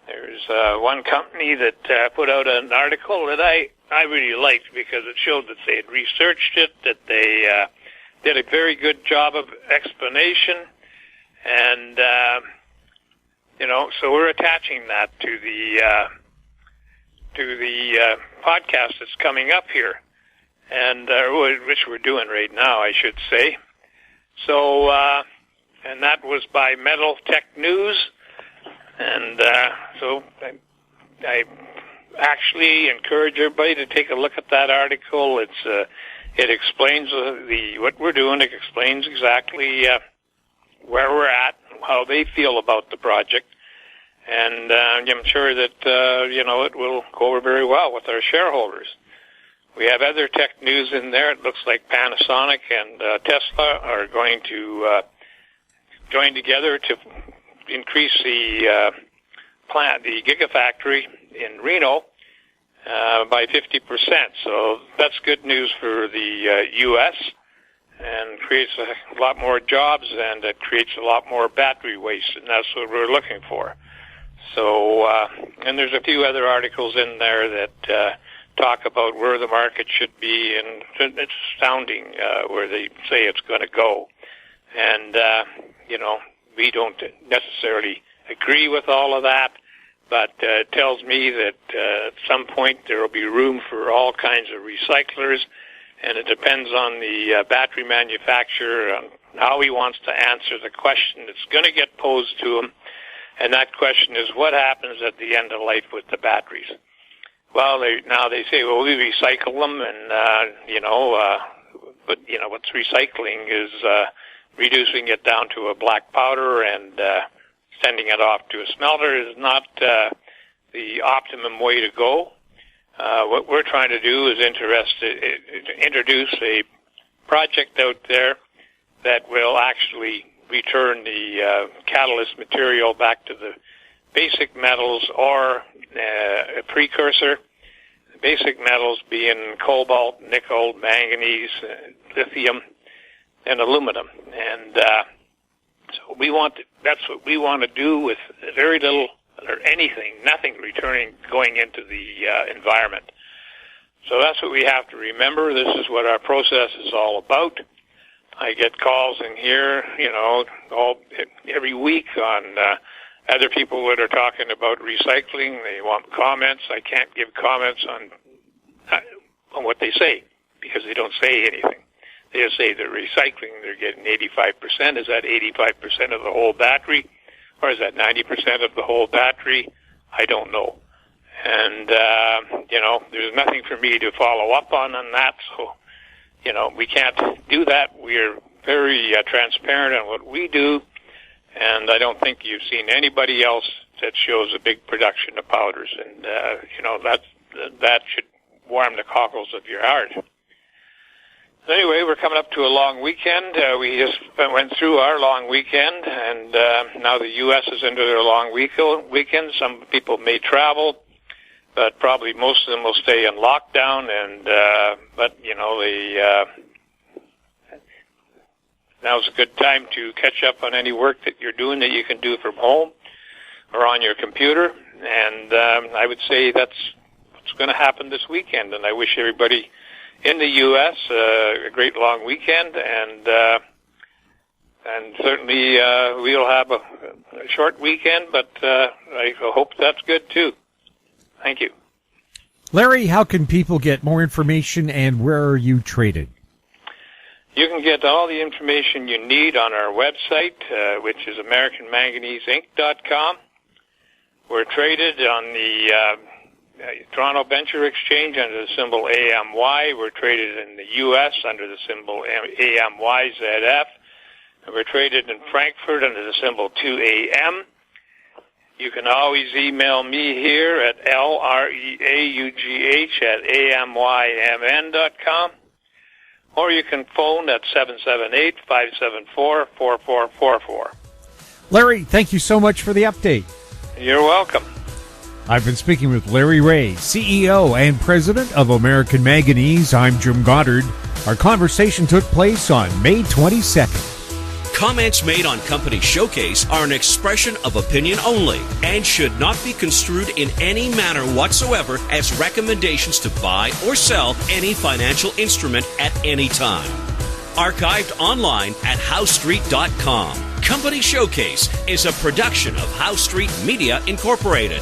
There's one company that put out an article that I really liked because it showed that they had researched it, that they did a very good job of explanation, and so we're attaching that to the podcast that's coming up here, and which we're doing right now, I should say. So, and that was by Metal Tech News, and so I actually encourage everybody to take a look at that article. It explains what we're doing. It explains exactly where we're at, how they feel about the project, and I'm sure that it will go over very well with our shareholders. We have other tech news in there. It looks like Panasonic and Tesla are going to join together to increase the plant, the Gigafactory in Reno, by 50%. So that's good news for the U.S. and creates a lot more jobs, and it creates a lot more battery waste, and that's what we're looking for. So, and there's a few other articles in there that talk about where the market should be, and it's astounding where they say it's going to go. And, we don't necessarily agree with all of that, but it tells me that at some point there will be room for all kinds of recyclers, and it depends on the battery manufacturer on how he wants to answer the question that's going to get posed to him, and that question is what happens at the end of life with the batteries. Well, now they say, well, we recycle them, and, but, what's recycling is reducing it down to a black powder and sending it off to a smelter is not the optimum way to go. What we're trying to do is introduce a project out there that will actually return the catalyst material back to the basic metals or a precursor. The basic metals being cobalt, nickel, manganese, lithium, and aluminum. And so that's what we want to do with very little or nothing going into the environment. So that's what we have to remember. This is what our process is all about. I get calls in here, every week on other people that are talking about recycling. They want comments. I can't give comments on what they say because they don't say anything. They just say they're recycling. They're getting 85%. Is that 85% of the whole battery? Or is that 90% of the whole battery? I don't know. And, there's nothing for me to follow up on that. So, we can't do that. We're very transparent on what we do. And I don't think you've seen anybody else that shows a big production of powders. And, that should warm the cockles of your heart. Anyway, we're coming up to a long weekend. We just went through our long weekend, and now the U.S. is into their long weekend. Some people may travel, but probably most of them will stay in lockdown. And now's a good time to catch up on any work that you're doing that you can do from home or on your computer. And I would say that's what's going to happen this weekend. And I wish everybody in the U.S., a great long weekend, and certainly we'll have a short weekend, but I hope that's good too. Thank you. Larry, how can people get more information, and where are you traded? You can get all the information you need on our website, which is AmericanManganeseInc.com. We're traded on the Toronto Venture Exchange under the symbol AMY. We're traded in the U.S. under the symbol AMYZF. And we're traded in Frankfurt under the symbol 2AM. You can always email me here at LREAUGH@AMYMN.com, or you can phone at 778-574-4444. Larry, thank you so much for the update. You're welcome. I've been speaking with Larry Reaugh, CEO and President of American Manganese. I'm Jim Goddard. Our conversation took place on May 22nd. Comments made on Company Showcase are an expression of opinion only and should not be construed in any manner whatsoever as recommendations to buy or sell any financial instrument at any time. Archived online at HowStreet.com. Company Showcase is a production of How Street Media Incorporated.